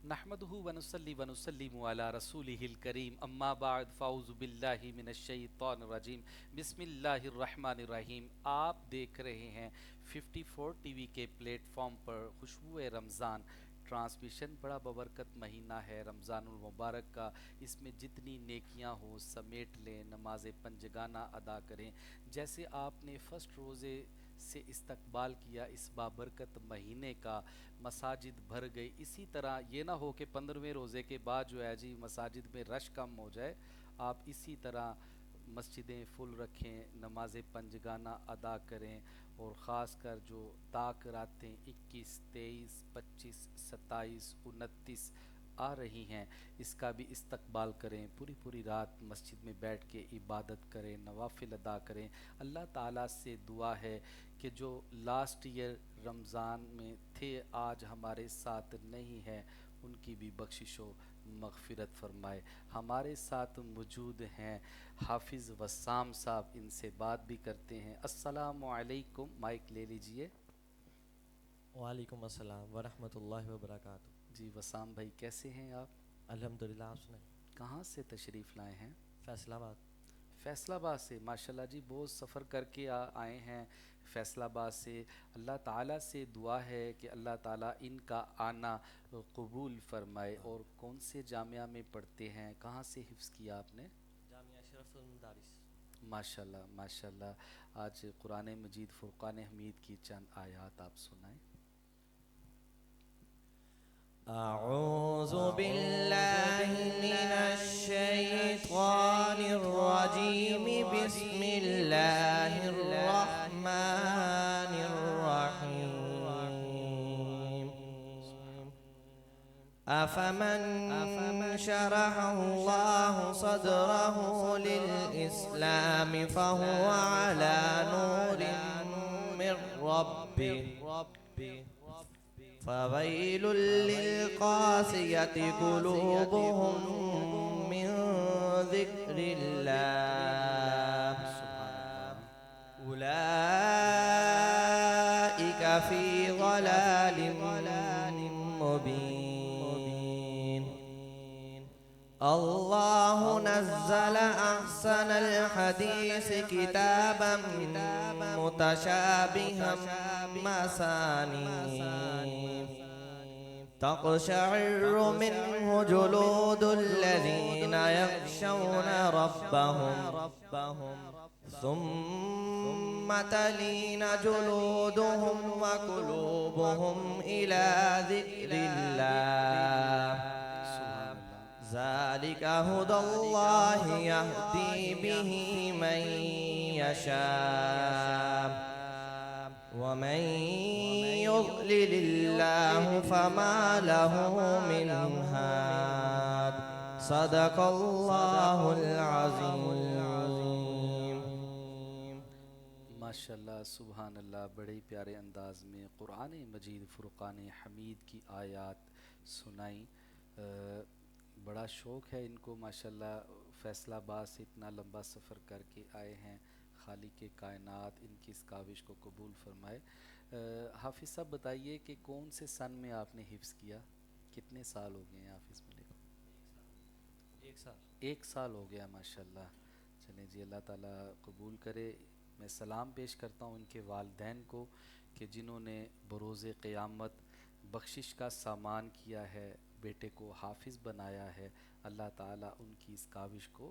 नहमदुहु व नुसल्ली व नुसल्लिमु अला रसूलिहिल करीम अम्मा बाद फ़ाउज़ु बिल्लाहि मिनश शैतानिर रजीम बिस्मिल्लाहिर रहमानिर रहीम। आप देख रहे हैं 54 टीवी के प्लेटफॉर्म पर खुशबू रमज़ान ट्रांसमिशन। बड़ा बबरकत महीना है रमज़ानुल मुबारक का। इसमें जितनी नेकियां हो समेट लें, नमाज पंजगाना अदा करें। जैसे आपने फ़र्स्ट रोज़े से इस्तकबाल किया इस बाबरकत महीने का, मसाजिद भर गई। इसी तरह ये ना हो कि 15वें रोज़े के बाद जो है जी मसाजिद में रश कम हो जाए। आप इसी तरह मस्जिदें फुल रखें, नमाज पंजगाना अदा करें। और ख़ास कर जो ताक रातें 21, 23, 25, 27, 29 आ रही हैं, इसका भी इस्तकबाल करें। पूरी पूरी रात मस्जिद में बैठ के इबादत करें, नवाफिल अदा करें। अल्लाह ताला से दुआ है कि जो लास्ट ईयर रमज़ान में थे आज हमारे साथ नहीं हैं, उनकी भी बख्शिश व मग़फ़िरत फ़रमाए। हमारे साथ मौजूद हैं हाफिज़ वस्साम साहब, इनसे बात भी करते हैं। अस्सलामु अलैकुम, माइक ले लीजिए। वालेकुम अस्सलाम वरहमतुल्लाहि वबरकातुहू। जी वस्साम भाई, कैसे हैं आप? अल्हम्दुलिल्लाह, आप सुनाए? कहाँ से तशरीफ़ लाए हैं? फैसलाबाद। फैसलाबाद से। माशाल्लाह जी, बहुत सफ़र करके आए हैं फैसलाबाद से। अल्लाह ताला से दुआ है कि अल्लाह ताला इनका आना कबूल फ़रमाए। और कौन से जामिया में पढ़ते हैं, कहाँ से हिफ्ज़ किया आपने? जामिया अशरफुल मदारिस। माशाल्लाह माशाल्लाह। आज कुरान मजीद फ़ुरक़ान हमीद की चंद आयात आप सुनाएं। अऊज़ु बिल्लाहि मिनश शैतानिर रजीम बिस्मिल्लाहिर रहमानिर रहीम। अफमन शरहल्लाहु सदरहु लिल इस्लाम फहुवा अला नूरिन मिर रब्बिह फवैलुल लिलक़ासियति क़ुलूबुहुम मिन ज़िक्रिल्लाह उलाइका फ़ी ज़लालिम मुबीन। अल्लाहु नज़्ज़ल अहसनल हदीस किताबम मुतशाबिहम मसानी तक़शअर्रु मिन्हु जुलूदुल्लज़ीना यख़शौना रब्बहुम सुम्मा तलीनु जुलूदुहुम व क़ुलूबुहुम इला ज़िक्रिल्लाह ज़ालिका हुदल्लाहि यहदी बिही मन यशा व मन युज़्लिलिल्लाहु फमा लहु मिन हाद। सदक़ल्लाहुल अज़ीम। माशाल्लाह सुबहान अल्लाह। बड़े ही प्यारे अंदाज में कुरान मजीद फ़ुरक़ान हमीद की आयत सुनाई। बड़ा शौक़ है इनको माशाल्लाह। फ़ैसलाबाद से इतना लंबा सफ़र करके आए हैं। खालिक़ कायनात इनकी इस काविश को कबूल फ़रमाए। हाफिज़ साहब बताइए कि कौन से सन में आपने हिफ्ज़ किया? कितने साल हो गए हैं हाफिज़ बने को? एक साल। 1 साल हो गया माशाल्लाह। चलें जी, अल्लाह ताला कबूल करे। मैं सलाम पेश करता हूँ इनके वालिदैन को कि जिन्होंने बरोज़े क़यामत बख्शिश का सामान किया है, बेटे को हाफिज़ बनाया है। अल्लाह ताला उनकी इस काविश को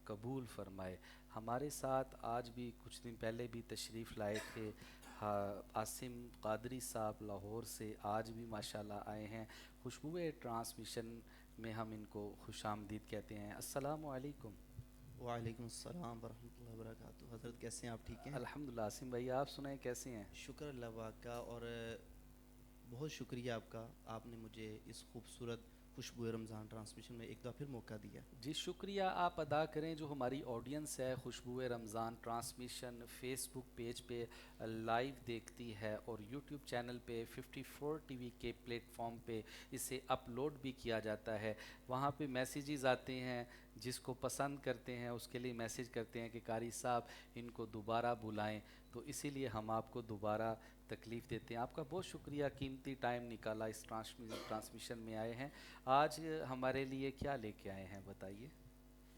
कबूल फ़रमाए। हमारे साथ आज भी कुछ दिन पहले भी तशरीफ़ लाए थे आसिम कादरी साहब लाहौर से। आज भी माशाल्लाह आए हैं। खुशबू ट्रांसमिशन में हम इनको खुशामदीद कहते हैं। अस्सलामु अलैकुम। वालेकुम अस्सलाम वरहमतुल्लाहि वबरकातुहू। हज़रत कैसे हैं आप, ठीक हैं? अल्हम्दुलिल्लाह। आसिम भाई आप सुनाएं, कैसे हैं? शुक्र अल्लाह पाक का। और बहुत शुक्रिया आपका, आपने मुझे इस खूबसूरत खुशबू रमज़ान ट्रांसमिशन में एक दफ़ा फिर मौका दिया। जी शुक्रिया आप अदा करें। जो हमारी ऑडियंस है खुशबू रमज़ान ट्रांसमिशन फ़ेसबुक पेज पे लाइव देखती है और यूट्यूब चैनल पे 54 टीवी के प्लेटफॉर्म पे इसे अपलोड भी किया जाता है। वहाँ पे मैसेजेस आते हैं, जिसको पसंद करते हैं उसके लिए मैसेज करते हैं कि कारी साहब इनको दोबारा बुलाएं। तो इसीलिए हम आपको दोबारा तकलीफ़ देते हैं। आपका बहुत शुक्रिया, कीमती टाइम निकाला, इस ट्रांसमिशन में आए हैं। आज हमारे लिए क्या लेके आए हैं बताइए।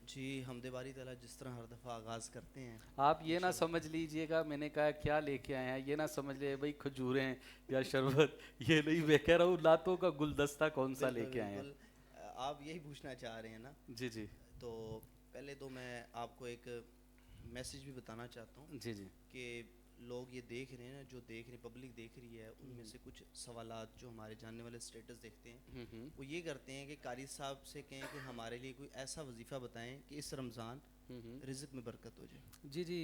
जी हमदे बारी ताला जिस तरह हर दफ़ा आगाज़ करते हैं आप ये ना इंशाल्लाह। समझ लीजिएगा मैंने कहा क्या लेके आए हैं, ये ना समझ ले भाई खजूरें या शरबत, ये नहीं, मैं कह रहा हूँ लातों का गुलदस्ता कौन सा बिल्कुल लेके आए हैं। बिल्कुल। आप यही पूछना चाह रहे हैं ना। जी जी। तो पहले तो मैं आपको एक मैसेज भी बताना चाहता हूँ जी जी। कि लोग ये देख रहे हैं, जो देख रहे पब्लिक देख रही है, उनमें से कुछ सवालात जो हमारे जानने वाले स्टेटस देखते हैं हम्म। वो ये करते हैं कि कारी साहब से कहें कि हमारे लिए कोई ऐसा वजीफ़ा बताएं कि इस रमज़ान हम्म। रिज़्क़ में बरकत हो जाए। जी जी।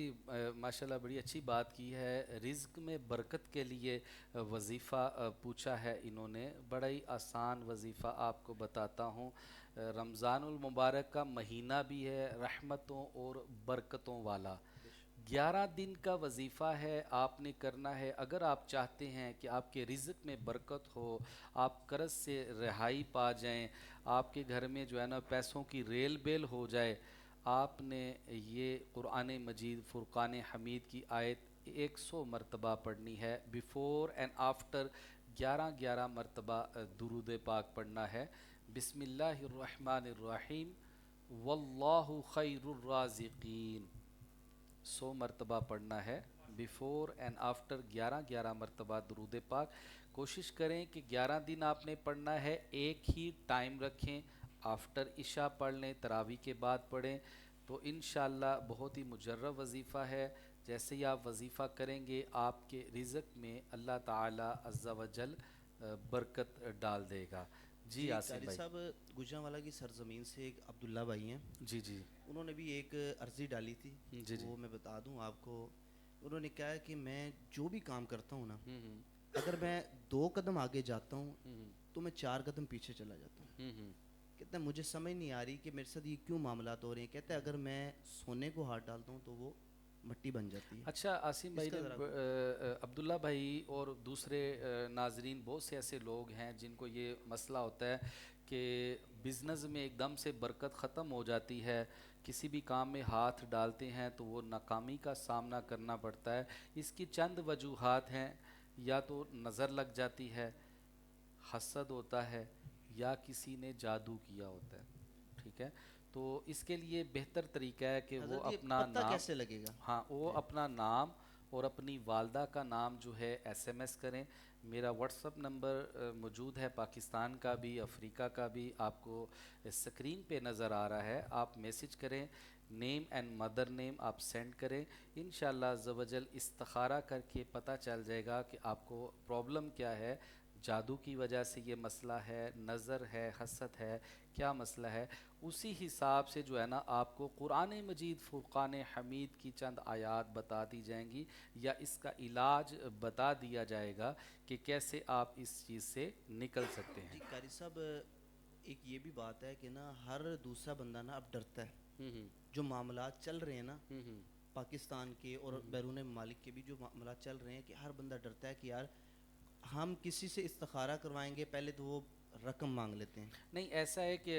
माशाल्लाह बड़ी अच्छी बात की है। रिज़्क़ में बरकत के लिए वज़ीफ़ा पूछा है इन्होंने। बड़ा ही आसान वज़ीफ़ा आपको बताता हूँ। रमज़ानुल मुबारक का महीना भी है रहमतों और बरकतों वाला। 11 दिन का वजीफ़ा है, आपने करना है। अगर आप चाहते हैं कि आपके रिज़्क़ में बरकत हो, आप कर्ज़ से रिहाई पा जाएं, आपके घर में जो है ना पैसों की रेल बेल हो जाए, आपने ये कुरान मजीद फ़ुरक़ान हमीद की आयत 100 मरतबा पढ़नी है। बिफ़ोर एंड आफ्टर 11 मरतबा दुरूद पाक पढ़ना है। बिस्मिल्लाहिर्रहमानिर्रहीम, वल्लाहु खैरुर राज़िकीन, 100 मरतबा पढ़ना है। बिफ़ोर एंड आफ्टर 11 मरतबा दुरूद पाक। कोशिश करें कि 11 दिन आपने पढ़ना है, एक ही टाइम रखें। आफ्टर इशा पढ़ लें, तरावी के बाद पढ़ें, तो इंशाअल्लाह बहुत ही मुजर्रब वजीफ़ा है। जैसे ही आप वजीफ़ा करेंगे आपके रिज़्क़ में अल्लाह ताला अज़्ज़ा वजल बरकत डाल देगा। जी जी आसिम कारी भाई। साहब, गुजरांवाला की सरजमीन से एक अब्दुल्ला भाई हैं, जी जी। उन्होंने भी एक अर्ज़ी डाली थी। जी जी। वो मैं बता दूं आपको। उन्होंने कहा है कि मैं जो भी काम करता हूँ ना, हम्म। अगर मैं 2 कदम आगे जाता हूँ हम्म। तो मैं 4 कदम पीछे चला जाता हूँ। हम्म। कहता है मुझे समझ नहीं आ रही कि मेरे साथ ये क्यों मामलात हो रहे हैं। कहता है अगर मैं सोने को हाथ डालता हूँ तो वो मट्टी बन जाती है। अच्छा आसिम भाई इसका ने ज़रा कोई। अब्दुल्ला भाई और दूसरे नाजरीन, बहुत से ऐसे लोग हैं जिनको ये मसला होता है कि बिज़नेस में एकदम से बरकत ख़त्म हो जाती है। किसी भी काम में हाथ डालते हैं तो वो नाकामी का सामना करना पड़ता है। इसकी चंद वजूहात हैं। या तो नज़र लग जाती है, हसद होता है, या किसी ने जादू किया होता है। ठीक है। तो इसके लिए बेहतर तरीका है कि वो हज़रत ये अपना पता नाम, कैसे लगेगा? हाँ, वो जी। अपना नाम और अपनी वालदा का नाम जो है एसएमएस करें। मेरा व्हाट्सअप नंबर मौजूद है, पाकिस्तान का भी अफ्रीका का भी, आपको स्क्रीन पे नज़र आ रहा है। आप मैसेज करें, नेम एंड मदर नेम आप सेंड करें। इंशाअल्लाह ज़वजल इस्तिखारा करके पता चल जाएगा कि आपको प्रॉब्लम क्या है। जादू की वजह से ये मसला है, नज़र है, हसद है, क्या मसला है। उसी हिसाब से जो है ना आपको कुरान मजीद फ़ुरक़ान हमीद की चंद आयात बता दी जाएंगी, या इसका इलाज बता दिया जाएगा कि कैसे आप इस चीज़ से निकल सकते जी हैं। कारी साहब, एक ये भी बात है कि ना हर दूसरा बंदा ना अब डरता है। हम्म। जो मामलात चल रहे हैं ना हम्म। पाकिस्तान के और हम्म। बैरून ममालिक के भी जो मामलात चल रहे हैं, कि हर बंदा डरता है कि यार हम किसी से इस्तिखारा करवाएंगे पहले तो वो रकम मांग लेते हैं। नहीं, ऐसा है कि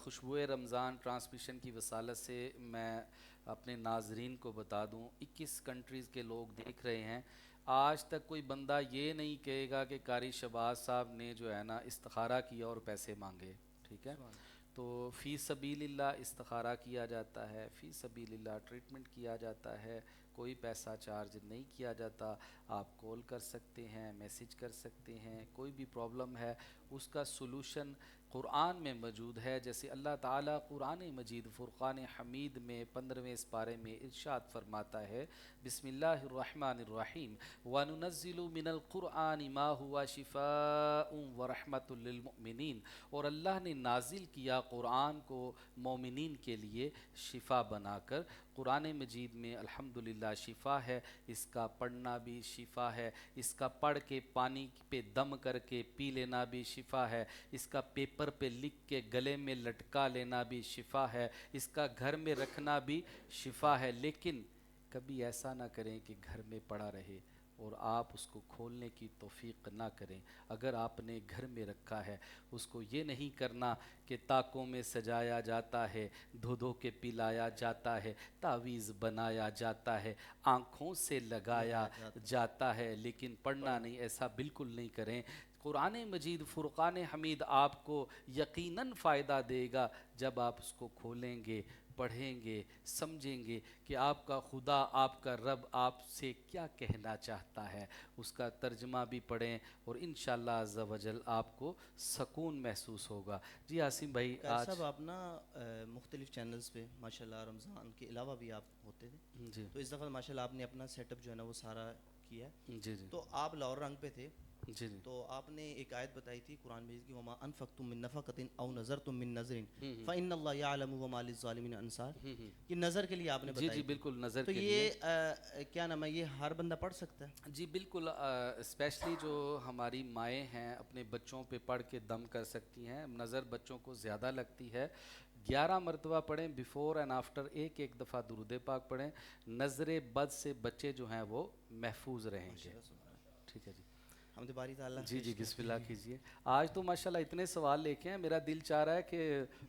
खुशबू रमज़ान ट्रांसमिशन की वसालत से मैं अपने नाजरीन को बता दूं, 21 कंट्रीज़ के लोग देख रहे हैं। आज तक कोई बंदा ये नहीं कहेगा कि कारी शबाज साहब ने जो है ना इस्तिखारा किया और पैसे मांगे। ठीक है। सुभान तो फ़ी सबीलिल्लाह इस्तिखारा किया जाता है, फ़ी सबीलिल्लाह ट्रीटमेंट किया जाता है, कोई पैसा चार्ज नहीं किया जाता। आप कॉल कर सकते हैं, मैसेज कर सकते हैं, कोई भी प्रॉब्लम है उसका सलूशन कुरान में मौजूद है। जैसे अल्लाह ताला कुरान मजीद फ़ुरक़ान हमीद में 15वें पारे में इरशाद फरमाता है, बिस्मिल्लाहिर्रहमानिर्रहीम, व नुनज़्ज़िलु मिनल क़ुरआनि मा हुवा शिफ़ाउन व रहमतुल लिल मुमिनीन। और अल्लाह ने नाजिल किया कुरान को मोमिनीन के लिए शिफ़ा बनाकर। कुरान मजीद में अल्हम्दुलिल्लाह शिफ़ा है, इसका पढ़ना भी शिफ़ा है, इसका पढ़ के पानी पे दम करके पी लेना भी शिफ़ा है, इसका पेपर पे लिख के गले में लटका लेना भी शिफ़ा है, इसका घर में रखना भी शिफ़ा है। लेकिन कभी ऐसा ना करें कि घर में पड़ा रहे और आप उसको खोलने की तौफीक ना करें। अगर आपने घर में रखा है, उसको ये नहीं करना कि ताकों में सजाया जाता है, धो धो के पिलाया जाता है, तावीज़ बनाया जाता है, आँखों से लगाया जाता है, लेकिन पढ़ना नहीं। ऐसा बिल्कुल नहीं करें। कुरान मजीद फ़ुरक़ान हमीद आपको यकीनन फ़ायदा देगा जब आप उसको खोलेंगे, पढ़ेंगे, समझेंगे कि आपका खुदा, आपका रब आपसे क्या कहना चाहता है। उसका तर्जमा भी पढ़ें और इंशाअल्लाह अज़्ज़ा वजल आपको सकून महसूस होगा। जी आसिम भाई, आज साहब आप ना मुख्तलिफ़ चैनल्स पे माशाल्लाह रमज़ान के अलावा भी आप होते थे, जी तो इस दफ़ा माशाल्लाह आपने अपना सेटअप जो है ना वो सारा किया है। जी जी तो आप लाहौर रंग पे थे, जी जी तो आपने एक आयत बताई थी कुरान मजीद की, वमा अनफक़तुम मिन नफ़क़तिन औ नज़रतुम मिन नज़रिन फ़इन्नल्लाह यअलमु वमा लिज़्ज़ालिमीन अंसार, कि नज़र के लिए आपने जी बताई जी थी। बिल्कुल, नज़र तो के ये लिए। क्या नाम है, ये हर बंदा पढ़ सकता है? जी बिल्कुल, स्पेशली जो हमारी माएँ हैं अपने बच्चों पे पढ़ के दम कर सकती हैं। नज़र बच्चों को ज़्यादा लगती है, 11 मरतबा पढ़ें, बिफ़ोर एंड आफ्टर एक एक दफ़ा दुरूद पाक पढ़ें। नज़र बद से बच्चे जो हैं वो महफूज रहेंगे। ठीक है जी। हमद बारी ताला। जी जी बिस्मिल्लाह कीजिए। आज तो माशाल्लाह इतने सवाल लेके हैं, मेरा दिल चाह रहा है कि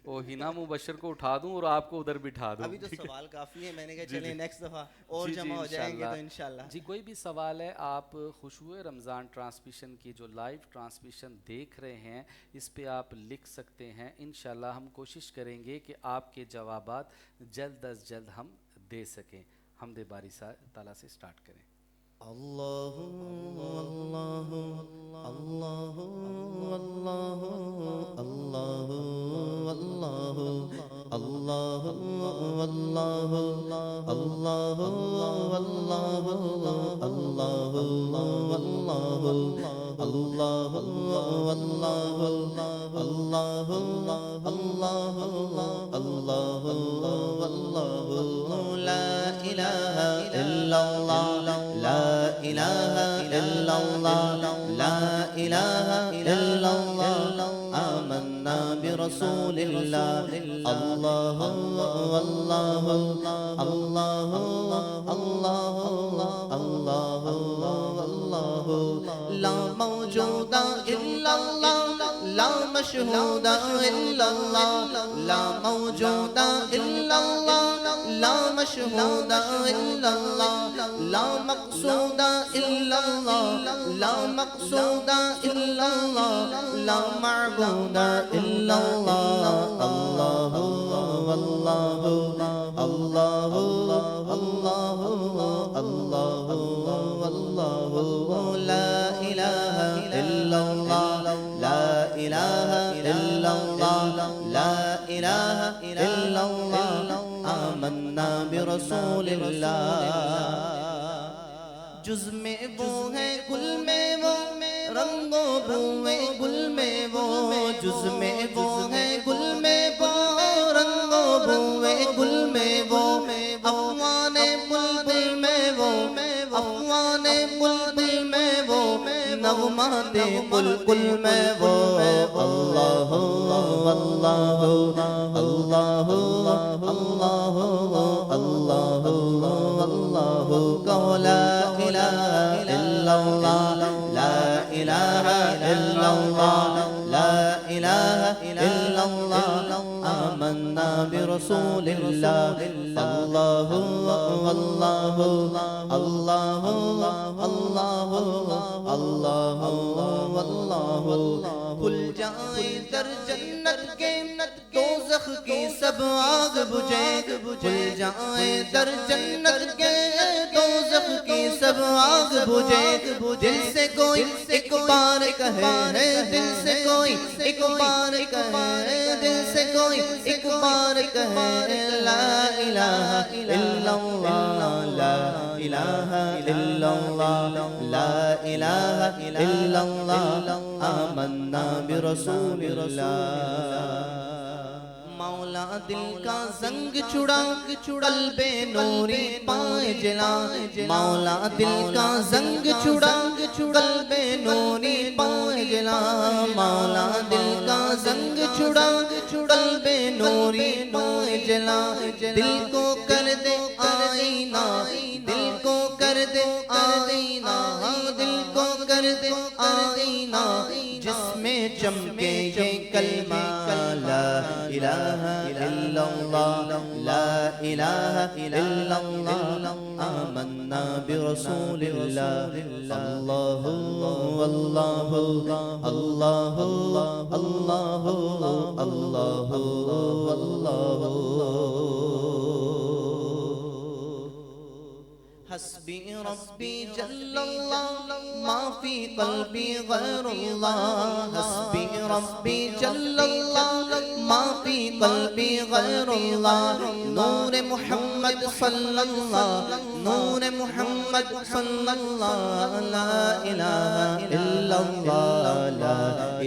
वो हिना मुबशर को उठा दूं और आपको उधर बिठा दूं। अभी तो ठीक है? सवाल काफ़ी है, मैंने कहा जी, चलें जी। नेक्स्ट दफ़ा और जी, जी, जमा हो जाएंगे तो इंशाल्लाह। इंशाल्लाह। जी, कोई भी सवाल है, आप खुशबू रमज़ान ट्रांसमिशन की जो लाइव ट्रांसमिशन देख रहे हैं, इस पे आप लिख सकते हैं। इंशाल्लाह हम कोशिश करेंगे कि आपके जवाबात जल्द अज़ जल्द हम दे सकें। हमदे बारी ताला से स्टार्ट करें। अल्लाहु अल्लाहु अल्लाहु अल्लाहु अल्लाहु अल्लाहु अल्लाहु अल्लाहु अल्लाहु अल्लाहु अल्लाहु अल्लाहु अल्लाहु अल्लाहु अल्लाहु अल्लाहु अल्लाहु अल्लाहु ला इलाहा इल्लल्लाह ला इलाहा इल्लल्लाह ला इलाहा इल्लल्लाह आमन्ना बिरसूलिल्लाह अल्लाहु अल्लाहु अल्लाहु अल्लाहु अल्लाहु अल्लाहु ला मौजूदा इल्लल्लाह ला मशहूदा इल्लल्लाह ला मौजूदा इल्लल्लाह ला मशहूदा इल्लल्लाह ला मक़सूदा इल्लल्लाह ला मक़सूदा इल्लल्लाह ला मअबूदा इल्लल्लाह अल्लाहु अल्लाहु अल्लाहु अल्लाहु अल्लाहु अल्लाहु ला इलाहा इल्लल्लाह ला इलाहा इल्लल्लाह ला इलाहा इल्लल्लाह आमन्ना बिरसूलिल्लाह। जुज़ में वो है, गुल में वो रंगो भूए, गुल में वो जुज़ में वो है, गुल में वो रंगो भूए, गुल में वो अफ़वाने बुलबुल में वो अफ़वाने बुलबुल में वो नग़माते बुलबुल में वो अल्लाहु अल्लाहु अल्लाहु अल्लाहु अल्लाहु अल्लाहु कहो ला इलाहा इल्लल्लाह ला इलाहा इल्लल्लाह ला इलाहा इल्लल्लाह आमन्ना बिरसूलिल्लाह अल्लाहु अल्लाहु अल्लाहु अल्लाहु अल्लाहु अल्लाहु खुल जाए दर जन्नत के दोज़ख की सब आग बुझे, खुल जाए दर जन्नत के दोज़ख की सब आग बुझे। दिल से कोई एक बार कहे, दिल से कोई एक बार कहे, दिल से कोई एक बार कहे ला इलाहा इल्लल्लाह ला इलाहा इल्लल्लाह ला इलाहा इल्लल्लाह आमन्ना बिरसूलिल्लाह। मौला दिल का जंग छुड़ा कल्बे नूरी पाए जला, मौला दिल का जंग छुड़ा कल्बे नूरी पाए जला, मौला दिल का जंग छुड़ा कल्बे नूरी पाए जला। दिल को कर दे आईना, दिल को कर कर दे आईना, दिल को कर दे आईना, जिसमें चमके ये कलमा ला इलाहा इल्लल्लाह, ला इलाहा इल्लल्लाह, आमन्ना बिरसूलिल्लाह, अल्लाहु अल्लाहु अल्लाहु अल्लाहु अल्लाहु अल्लाहु। हस्बी रब्बी जल्लल्लाह, मा फी क़ल्बी गैरुल्लाह, हस्बी रब्बी जल्लल्लाह, मा फी क़ल्बी गैरुल्लाह, नूर मुहम्मद सल्लल्लाह, नूर मुहम्मद सल्लल्लाह, ला इलाहा इल्लल्लाह, ला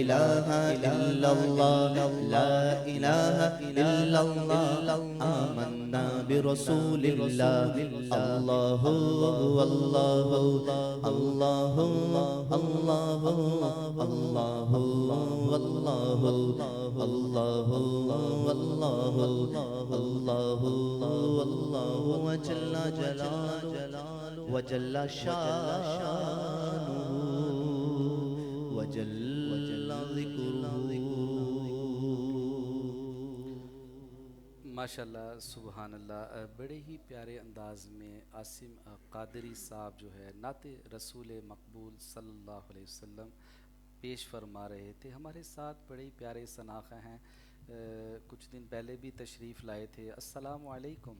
इलाहा इल्लल्लाह, ला इलाहा इल्लल्लाह, आमन्ना बिरसूलिल्लाह, अल्लाहु अल्लाहु अल्लाहु अल्लाहु अल्लाहु अल्लाहु अल्लाहु अल्लाहु अल्लाहु अल्लाहु वजल्ला जलालुहु वजल्ला शानुहु वजल्ला ज़िक्रुहु। माशाल्लाह सुबहान अल्लाह। बड़े ही प्यारे अंदाज में आसिम कादरी साहब जो है नाते रसूल मकबूल सल्लल्लाहु अलैहि वसल्लम पेश फरमा रहे थे। हमारे साथ बड़े ही प्यारे सनाख़ा हैं, कुछ दिन पहले भी तशरीफ़ लाए थे। अस्सलामु अलैकुम।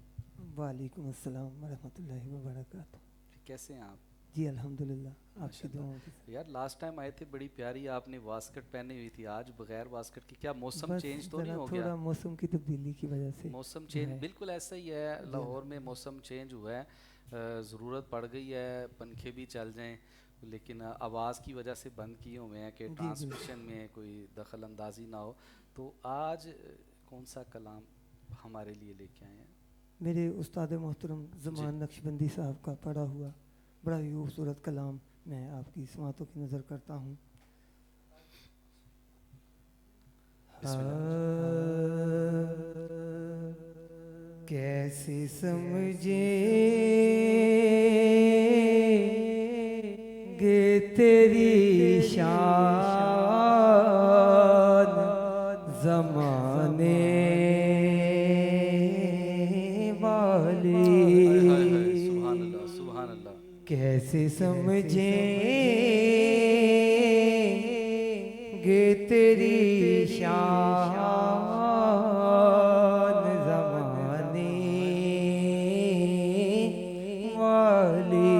वालेकुम अस्सलाम व रहमतुल्लाहि व बरकातुहू। कैसे हैं आप? जी अल्हम्दुलिल्लाह, आपकी दुआओं से। यार लास्ट टाइम आए थे बड़ी प्यारी आपने वास्कट पहनी हुई थी, आज बगैर वास्कट की, क्या मौसम बस चेंज तो ज़रा नहीं हो थोड़ा गया? मौसम की तब्दीली की वजह से मौसम जो चेंज है। बिल्कुल ऐसा ही है, लाहौर में मौसम चेंज हुआ है, ज़रूरत पड़ गई है पंखे भी चल जाएं, लेकिन आवाज़ की वजह से बंद किए हुए हैं कि जी, ट्रांसमिशन में कोई दखल अंदाजी ना हो। तो आज कौन सा कलाम हमारे लिए लेके आए हैं? मेरे उस्ताद मोहतरम ज़मान नक्शबंदी साहब का पढ़ा हुआ बड़ा ही खूबसूरत कलाम मैं आपकी समातों की नज़र करता हूँ। कैसे समझेंगे तेरी शान ज़माने वाले, सुभान अल्लाह सुभान अल्लाह। कैसे समझेंगे तेरी शान ज़माने वाले,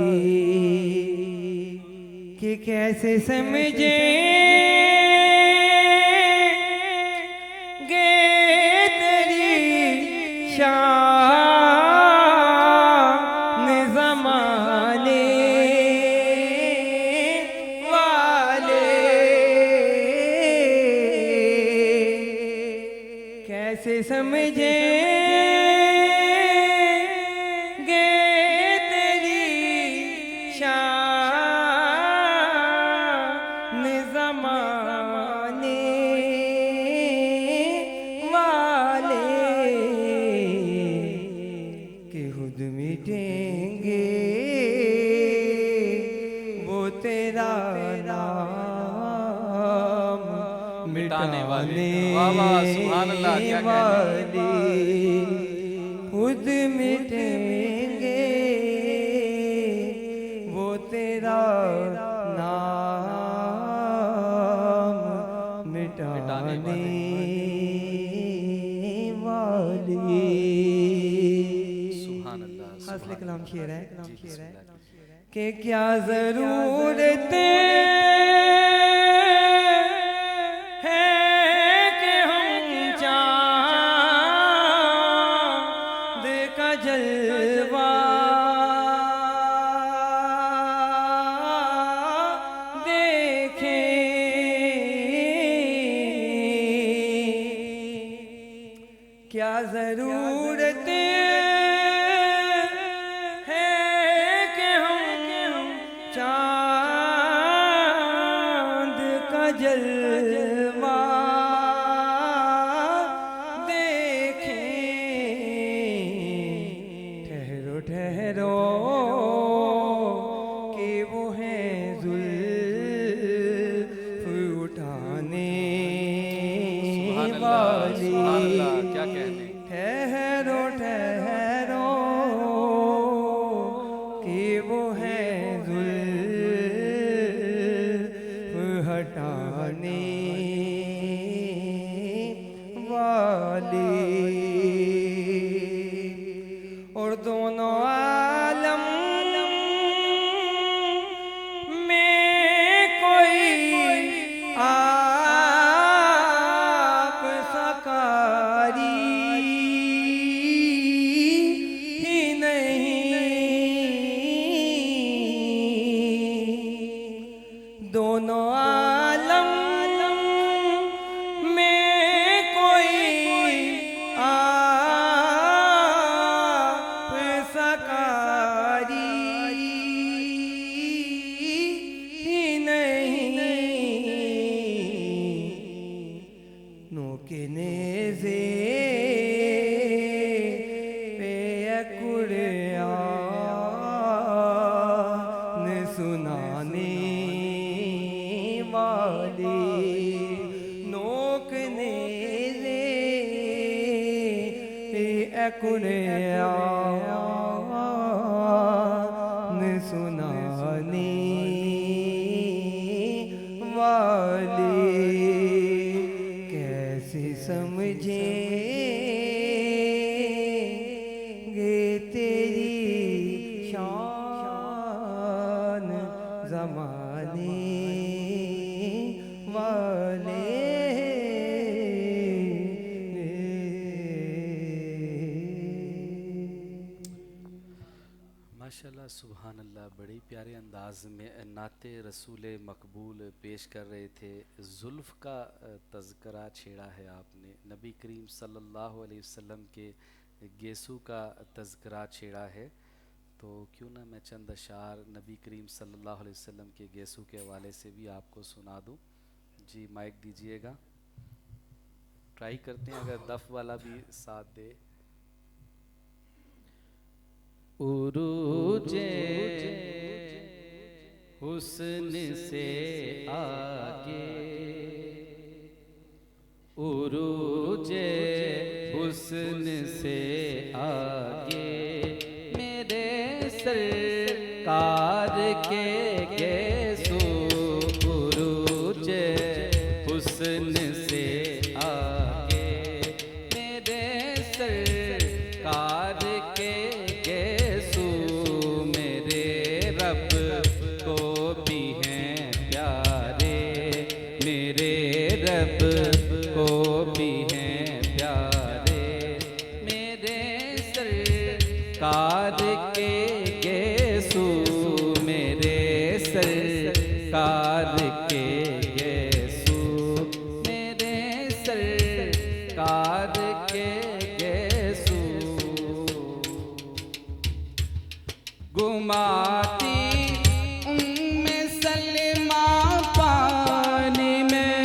कि कैसे समझेंगे तेरी शान ज़माने वाले, कैसे समझेंगे तेरी शान ज़माने वाले, कि खुद मिटेंगे वो तेरा नाम मिटाने वाले। मिटाने वाह वाह सुभान अल्लाह, क्या कहने। वाले, खुद मिटेंगे वो तेरा नाम मिटाने वाले। सुभान अल्लाह हासिल कलाम शेर है जी, बिस्मिल्लाह। कि क्या ज़रूरत है कि हम चाँद का जलवा देखें, क्या ज़रूरत है कि हम चाँद का जलवा देखें। ठहरो ठहरो वाली। सुभान अल्लाह, क्या कहने। ठहरो ठहरो कि वो है जुल्फ हटाने वाली। और दोनों आलम में कोई आप सकारी ही नहीं। दोनों आलम में कोई आप सकारी ही नहीं। नोके नेज़े पे कुरान सुनाने वाली। नोक नेज़े पे कुरान सुनाने वाली। कैसे समझेंगे तेरी शान ज़माने वाले। माशाल्लाह सुभान अल्लाह, बड़े प्यारे अंदाज में नाते रसूल मकबूल पेश कर रहे थे। जुल्फ़ का तज़करा छेड़ा है आपने, नबी करीम सल्लल्लाहु अलैहि वसल्लम के गेसू का तज़करा छेड़ा है। तो क्यों ना मैं चंद अशार नबी करीम सल्लल्लाहु अलैहि वसल्लम के गेसू के हवाले से भी आपको सुना दूं। जी माइक दीजिएगा, ट्राई करते हैं अगर दफ़ वाला भी साथ दे। उरूजे हुस्न से आगे, उरूजे हुस्न से आगे मेरे सरकार के गेसू। उरूजे हुस्न से आगे मेरे सरकार के गेसू। मेरे रब को भी हैं प्यारे, मेरे रब को भी हैं प्यारे। मेरे सरकार के गेसू, मेरे सरकार के गेसू, मेरे सरकार के गेसू। गुमाती उम्मे सलमा पानी में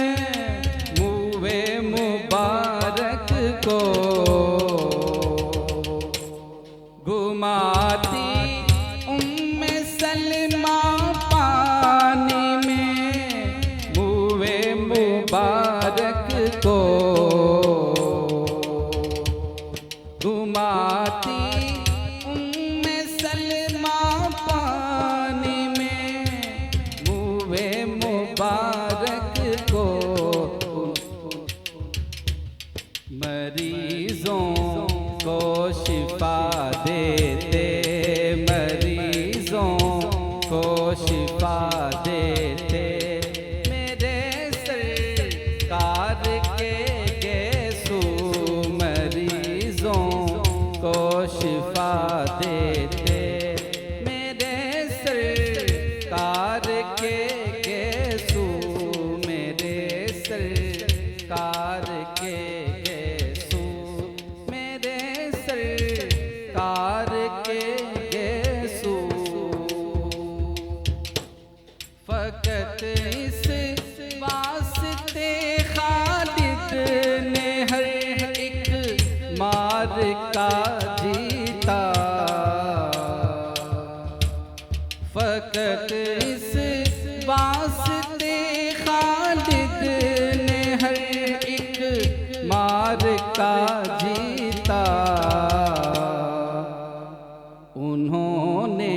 मुँहे मुबारक को। गुमाती उम्मे सलमा पानी में मुँहे मुबारक को। गुमाती उम्मे सलमा पानी में मुँहे मुबारक को। मरीजों को शिफा देते, मरीजों को शिफा देते मेरे सरकार के गेसू। मरीजों को शिफा देते मेरे सरकार के गेसू। मेरे सरकार के गेसू, मेरे सरकार के गेसू। फकत इस वास्ते खालिद ने हर एक मार का जीता। फकत इस वास्ते खालिद ने हर एक हार का जीता, उन्होंने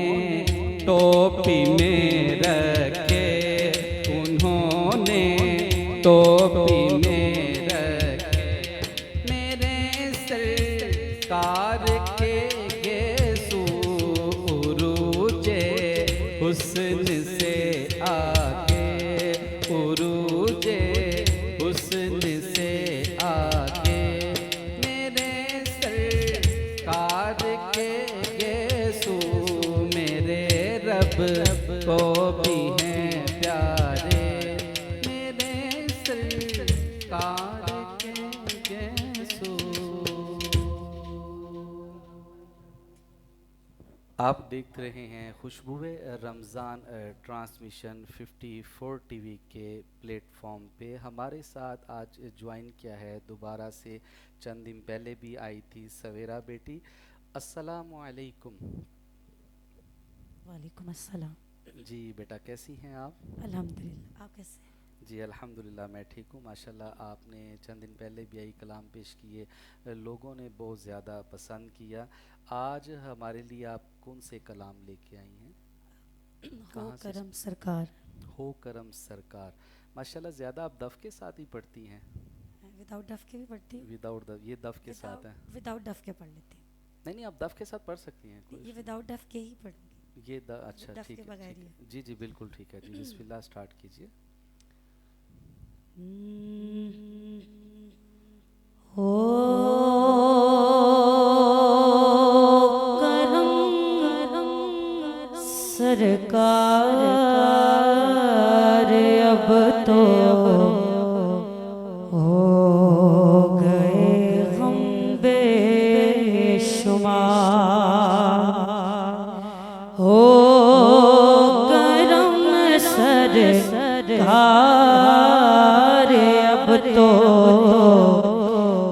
टोपी में रखे, उन्होंने टोपी में रखे, मेरे सरकार के गेसू उरूजे हुस्न से आगे, उरूजे हुस्न से आगे, मेरे सरकार के गेसू मेरे रब को भी हैं प्यारे, मेरे सरकार के गेसू। आप देख रहे हैं खुशबुए रमज़ान ट्रांसमिशन 54 टीवी के प्लेटफॉर्म पे। हमारे साथ आज ज्वाइन किया है दोबारा से, चंद दिन पहले भी आई थी सवेरा बेटी। अस्सलामु अलैकुम। वालेकुम अस्सलाम। जी बेटा कैसी हैं आप? अल्हम्दुलिल्लाह, आप कैसे हैं? जी अल्हम्दुलिल्लाह मैं ठीक हूँ माशाल्लाह। आपने चंद दिन पहले भी यही कलाम पेश किए, लोगों ने बहुत ज़्यादा पसंद किया। आज हमारे लिए आप कौन से कलाम लेके आई हैं? हो करम सरकार। हो करम सरकार, माशाल्लाह। ज़्यादा आप दफ़ के साथ ही पढ़ती हैं? विदाउट डफ के भी पढ़ती हूँ। विदाउट दफ़, ये दफ़ के साथ है? विदाउट डफ के पढ़ लेती हूँ। नहीं नहीं, आप दफ़ के साथ पढ़ सकती हैं। ये विदाउट डफ के ही पढ़ूंगी। ये अच्छा डफ ठीक के है, बगैर ठीक ही है। जी जी बिल्कुल ठीक है जी, बिस्मिल्लाह स्टार्ट कीजिए। हो करम सरकार, अब तो हो गए हम बेशुमार, हो करम सरकार, अब तो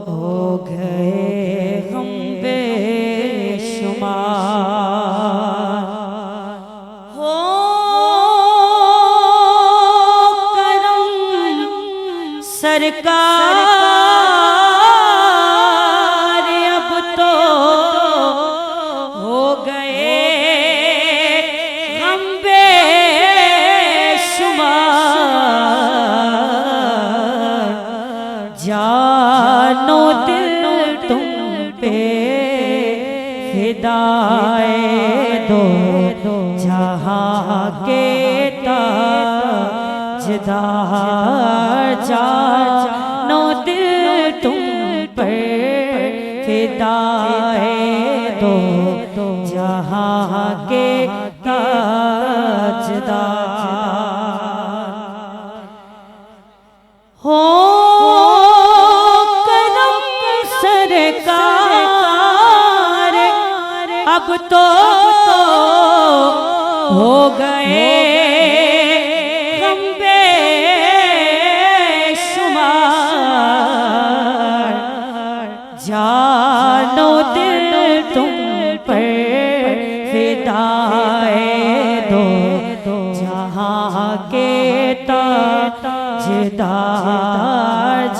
हो गए हम बेशुमार, हो करम सरकार, अब तो हो गए हम बेशुमार, जानो दिल तुम पे फिदाए दो जहाँ के ताजदार, जानो दिल तुम पे फिदाए दो जहाँ के ताजदार, हो करम सरकार, अब तो हो गए हम बेशुमार, जानो दिल तुम पर फिदाए दो जहाँ के ताजदार,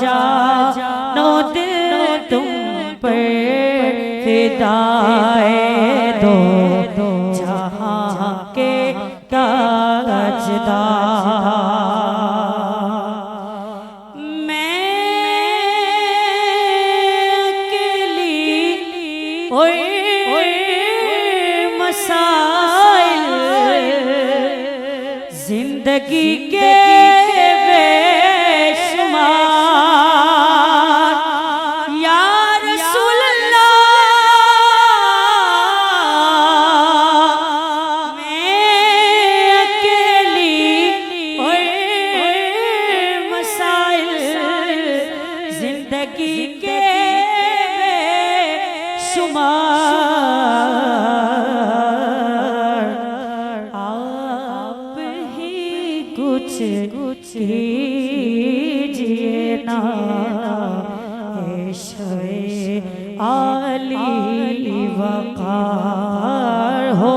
जानो दिल तुम पर फिदाए दो जहाँ के ताजदार। मैं अकेली ओए मसाइल जिंदगी के बेशुमार, या रसूल अल्लाह मैं अकेली ओए मसाइल जिंदगी के बेशुमार, आप ही कुछ कीजिए ना ऐशे आली वक़ार, हो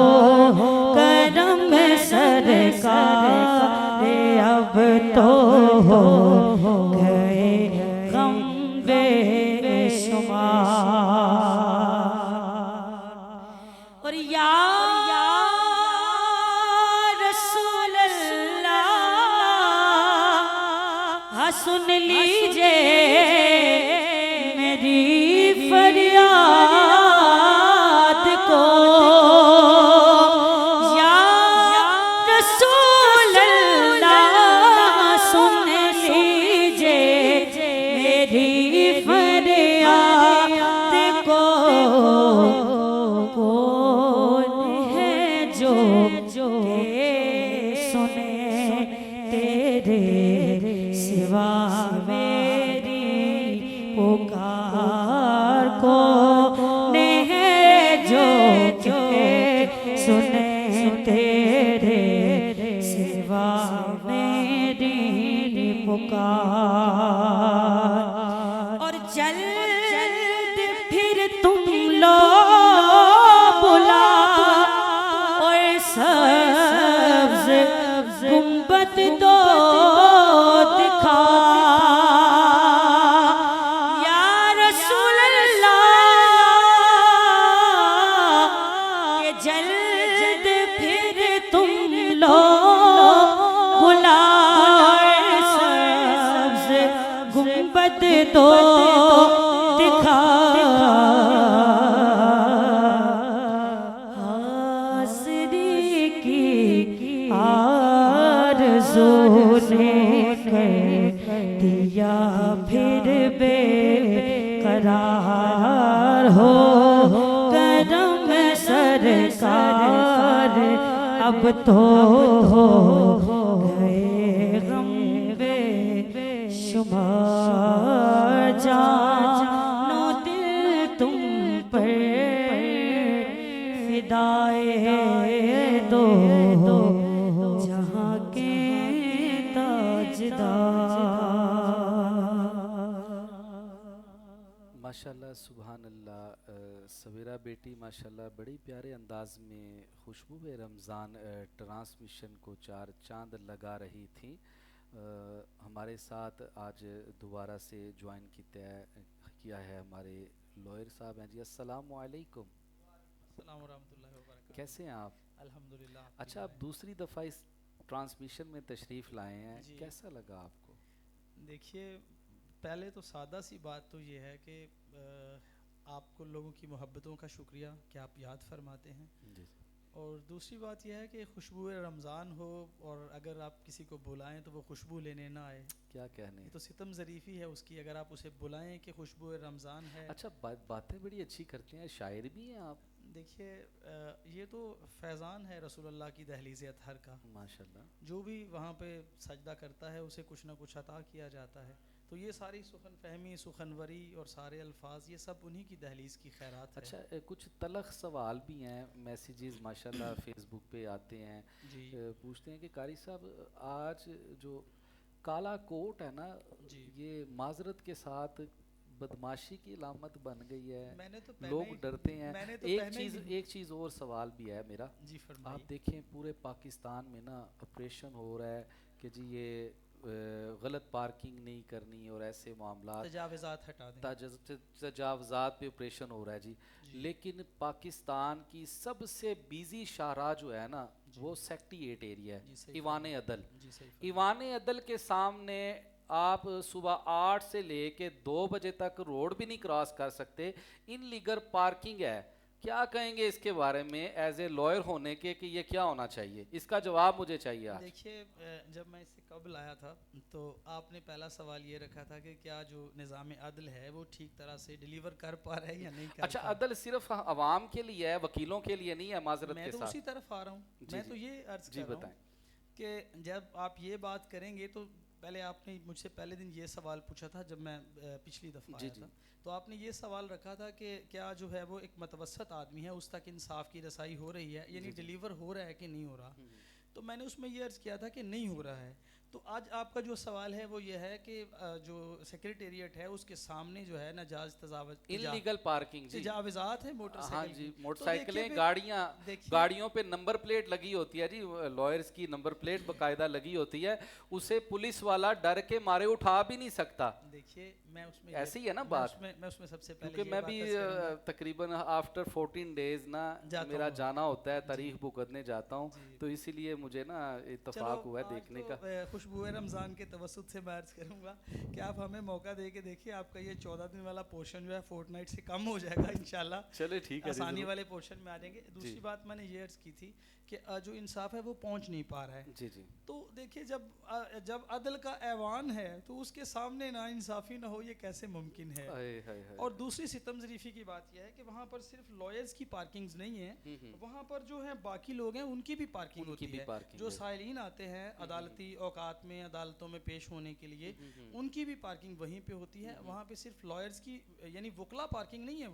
करम सरकार, अब तो हो गए हम बेशुमार। मेरी फरियाद को कौन है जो के सुने तेरे सिवा मेरी पुकार को है जो के सुने तेरे सिवा मेरी पुकार। और जल्द फिर तुम लो बुला और सब्ज गुंबद दो दिखा या रसूल अल्लाह के जल्द फिर तुम लो बुला सब्ज गुंबद दो दिखा। आसरी की आरज़ू ने कर दिया फिर बेकरार हो करम सरकार अब तो हो गए गम बेशुमार जानो दिल तुम पर फिदाए दो जहाँ के ताजदार। माशाल्लाह सुभान अल्लाह। सवेरा बेटी माशाल्लाह बड़ी प्यारे अंदाज में खुशबू रमज़ान ट्रांसमिशन को चार चांद लगा रही थी। हमारे साथ आज दोबारा से ज्वाइन किया है हमारे लॉयर साहब हैं जी। अस्सलाम वालेकुम। अस्सलाम वरहमतुल्लाहि वबरकातुहू। कैसे हैं आप? अल्हम्दुलिल्लाह। अच्छा, आप दूसरी दफ़ा इस ट्रांसमिशन में तशरीफ़ लाए हैं, जी। कैसा लगा आपको? देखिए, पहले तो सादा सी बात तो ये है कि आपको लोगों की मोहब्बतों का शुक्रिया कि आप याद फरमाते हैं। जी। और दूसरी बात यह है कि खुशबू रमज़ान हो और अगर आप किसी को बुलाएं तो वो खुशबू लेने ना आए, क्या कहने। ये तो सितम ज़रीफ़ी है उसकी। अगर आप उसे बुलाएं कि खुशबू रमज़ान है। अच्छा, बातें बड़ी अच्छी करते हैं, शायर भी हैं आप। देखिए, ये तो फैज़ान है रसूलुल्लाह की दहलीज़ अतहर का। माशाल्लाह। जो भी वहाँ पे सजदा करता है उसे कुछ ना कुछ अता किया जाता है। तो ये सारी सुखन फहमी, सुखनवरी और सारे अल्फाज ये सब उन्हीं की दहलीज़ की खैरात है। अच्छा, कुछ तलख सवाल भी हैं, मैसेजेस माशाल्लाह फेसबुक पे आते हैं। जी पूछते हैं कि कारी साहब, आज जो काला कोट है ना, जी। ये माजरत के साथ बदमाशी की अलामत बन गई है। मैंने तो लोग डरते हैं। मैंने तो एक चीज़ और सवाल भी है मेरा। जी आप फरमाइए। देखें पूरे पाकिस्तान में ना ऑपरेशन हो रहा है कि जी ये गलत पार्किंग नहीं करनी और ऐसे मामला तजावज़ात हटा दें। तजावज़ात पे ऑपरेशन हो रहा है जी। जी। लेकिन पाकिस्तान की सबसे बिजी शाहराह जो है ना, जी। वो सेक्टी 8 एरिया जी, है, सही ईवान अदल। जी सही फरमाइए। ईवान अदल के सामने आप सुबह 8 से लेके 2 बजे तक रोड भी नहीं क्रॉस कर सकते, इनलीगल पार्किंग है। क्या कहेंगे इसके बारे में एज ए लॉयर होने के कि ये क्या होना चाहिए? इसका जवाब मुझे चाहिए आज। देखिए, जब मैं इससे कबल आया था तो आपने पहला सवाल ये रखा था कि क्या जो निज़ाम अदल है वो ठीक तरह से डिलीवर कर पा रहा है या नहीं कर अच्छा, पा रहा। अदल सिर्फ अवाम के लिए है, वकीलों के लिए नहीं है माजरत मैं के तो साथ। उसी तरफ आ रहा हूँ। जी, मैं जी। तो ये अर्ज जी कर रहा बताएं। हूँ कि जब आप ये बात करेंगे तो पहले आपने मुझसे पहले दिन ये सवाल पूछा था जब मैं पिछली दफ़ा जी, आया जी। था। तो आपने ये सवाल रखा था कि क्या जो है वो एक मतवसत आदमी है उस तक इंसाफ की रसाई हो रही है, यानी जी, जी। डिलीवर हो रहा है कि नहीं हो रहा। तो मैंने उसमें ये अर्ज़ किया था कि नहीं हो रहा है। तो आज आपका जो सवाल है वो ये है कि जो सेक्रेटेरिएट है उसके सामने जो है नाजायज़ इनलीगल पार्किंग जी। तजावज़ात है हाँ मोटरसाइकिल जी, की। मोटरसाइकिलें, देखिए गाड़ियाँ, देखिए- गाड़ियों पे नंबर प्लेट लगी होती है जी, लॉयर्स की नंबर प्लेट बकायदा लगी होती है, उसे पुलिस वाला डर के मारे उठा भी नहीं सकता। देखिए, मैं उसमें ऐसी है ना बात। मैं उसमें सबसे पहले क्योंकि ये मैं बात भी अर्ज़ करूँगा। तकरीबन आफ्टर 14 डेज ना जाता मेरा हूँ। जाना होता है, तारीख भुगतने जाता हूँ, जी। तो इसीलिए मुझे ना चलो, इत्तेफाक हुआ है आज देखने तो, का। खुशबू रमज़ान के तवस्सुत से मैं अर्ज़ करूँगा कि आप हमें मौका दे के देखिए, आपका ये 14 दिन वाला पोर्शन जो है फोर्टनाइट से कम हो जाएगा इंशाल्लाह। चले ठीक है, आसानी वाले पोर्शन में आ जाएंगे। दूसरी बात मैंने ये अर्ज़ की थी कि जो इंसाफ है वो पहुंच नहीं पा रहा है। जी जी। तो देखिए जब अदल का ऐवान है तो उसके सामने ना इंसाफ़ी ना हो, ये कैसे मुमकिन है। और दूसरी सितम ज़रीफ़ी की बात यह है कि वहाँ पर सिर्फ लॉयर्स की पार्किंग्स नहीं है, वहाँ पर जो है बाकी लोग हैं उनकी भी पार्किंग होती है। जो साइलिन आते हैं अदालती औकात में, अदालतों में पेश होने के लिए, उनकी भी पार्किंग वहीं पे होती है। वहाँ पे सिर्फ लॉयर्स की यानी वकला पार्किंग नहीं है,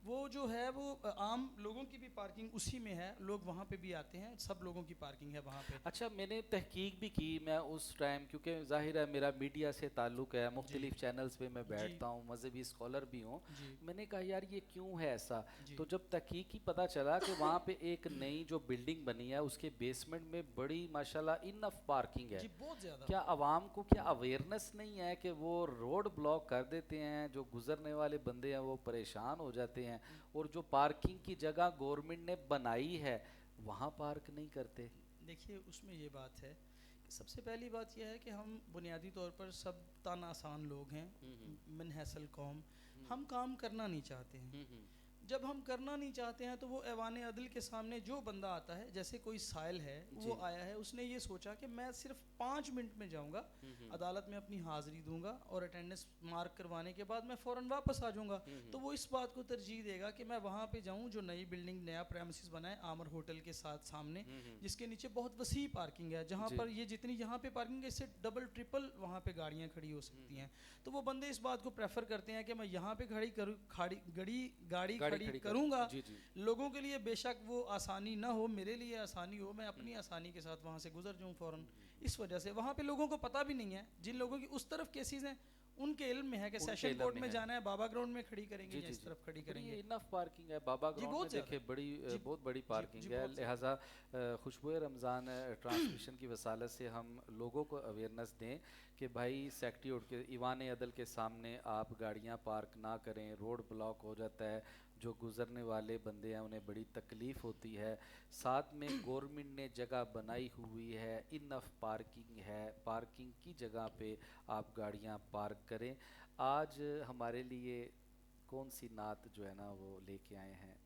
वो जो है वो आम लोगों की भी पार्किंग उसी में है। लोग वहाँ पे भी आते हैं, सब लोगों की पार्किंग है वहाँ पे। अच्छा, मैंने तहकीक भी की, मैं उस टाइम क्योंकि ज़ाहिर है मेरा मीडिया से ताल्लुक़ है, मुख्तलिफ चैनल्स पे मैं बैठता हूँ, मजहबी स्कॉलर भी हूँ। मैंने कहा यार ये क्यों है ऐसा, तो जब तहकीक ही पता चला कि वहाँ पे एक नई जो बिल्डिंग बनी है उसके बेसमेंट में बड़ी माशाल्लाह इनफ पार्किंग है। बहुत ज़्यादा। क्या आवाम को क्या अवेयरनेस नहीं है कि वो रोड ब्लॉक कर देते हैं, जो गुजरने वाले बंदे हैं वो परेशान हो जाते हैं, और जो पार्किंग की जगह गवर्नमेंट ने बनाई है वहाँ पार्क नहीं करते। देखिए उसमें ये बात है कि सबसे पहली बात यह है कि हम बुनियादी तौर पर सब तान आसान लोग हैं, मन हैसल कौम, हम काम करना नहीं चाहते हैं। जब हम करना नहीं चाहते हैं तो वो ऐवान अदल के सामने जो बंदा आता है, जैसे कोई साइल है वो आया है, उसने ये सोचा कि मैं सिर्फ 5 मिनट में जाऊंगा अदालत में, अपनी हाज़िरी दूंगा और अटेंडेंस मार्क करवाने के बाद मैं फ़ौरन वापस आ जाऊंगा। तो वो इस बात को तरजीह देगा कि मैं वहाँ पे जाऊँ जो नई बिल्डिंग, नया प्रेमिसेस बना है आमर होटल के साथ सामने, जिसके नीचे बहुत वसी पार्किंग है, जहाँ पर ये जितनी यहाँ पे पार्किंग है इससे डबल ट्रिपल वहाँ पे गाड़ियाँ खड़ी हो सकती हैं। तो वो बंदे इस बात को प्रेफर करते हैं कि मैं यहाँ पे गाड़ी खड़ी करूँगा। लोगों के लिए बेशक वो आसानी ना हो, मेरे लिए आसानी हो, मैं अपनी आसानी के साथ वहाँ से गुजर जाऊँ फ़ौरन। इस वजह से वहाँ पे लोगों को पता भी नहीं है, जिन लोगों की उस तरफ केसेस हैं उनके इल्म में है कि सेशन कोर्ट में जाना है, बाबा ग्राउंड में खड़ी करेंगे या इस तरफ खड़ी करेंगे। इनफ पार्किंग है बाबा ग्राउंड में, देखे बहुत बड़ी पार्किंग है। लिहाजा खुशबू रमज़ान ट्रांसमिशन की वसालत से हम लोगों को अवेयरनेस दें कि भाई सेक्रेटरीट के ईवान अदल के सामने आप गाड़ियाँ पार्क ना करें, रोड ब्लॉक हो जाता है, जो गुज़रने वाले बंदे हैं उन्हें बड़ी तकलीफ़ होती है। साथ में गवर्नमेंट ने जगह बनाई हुई है, इनफ पार्किंग है, पार्किंग की जगह पे आप गाड़ियां पार्क करें। आज हमारे लिए कौन सी नात जो है ना वो लेके आए हैं,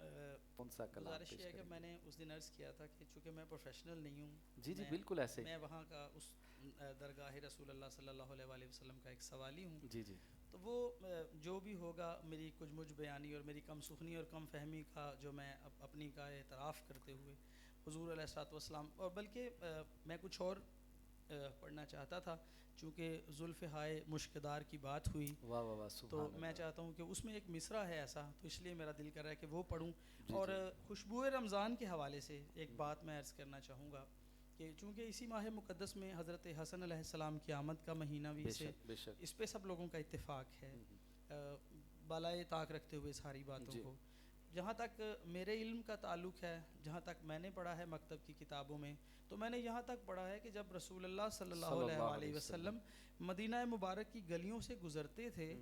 कौन सा कलाम पेश करेंगे? कि मैंने उस दिन अर्ज़ किया था कि चूँकि मैं प्रोफेशनल नहीं हूँ, जी बिल्कुल ऐसे, मैं वहाँ का उस दरगाह रसूलुल्लाह सल्लल्लाहु अलैहि वसल्लम का एक सवाली हूँ। जी तो वो जो भी होगा मेरी कुछ मुझ बयानी और मेरी कम सुखनी और कम फहमी का जो मैं अपनी का एतराफ़ करते हुए हुज़ूर अलैहिस्सलाम, और बल्कि मैं कुछ और पढ़ना चाहता था, चूँकि ज़ुल्फ़ हाय मुश्किदार की बात हुई। वाह वाह वाह, तो मैं चाहता हूँ कि उसमें एक मिसरा है ऐसा, तो इसलिए मेरा दिल कर रहा है कि वो पढ़ूँ। और खुशबू रमज़ान के हवाले से एक बात मैं अर्ज़ करना चाहूँगा कि चूँकि इसी माह मुक़द्दस में हज़रत हसन अलैहिस्सलाम की आमद का महीना भी इस पे सब लोगों का इत्तेफाक है, बालाए ताक रखते हुए सारी बातों को। जहाँ तक मेरे इल्म का ताल्लुक़ है, जहाँ तक मैंने पढ़ा है मकतब की किताबों में, तो मैंने यहाँ तक पढ़ा है कि जब रसूलुल्लाह सल्लल्लाहु अलैहि वसल्लम मदीना मुबारक की गलियों से गुज़रते थे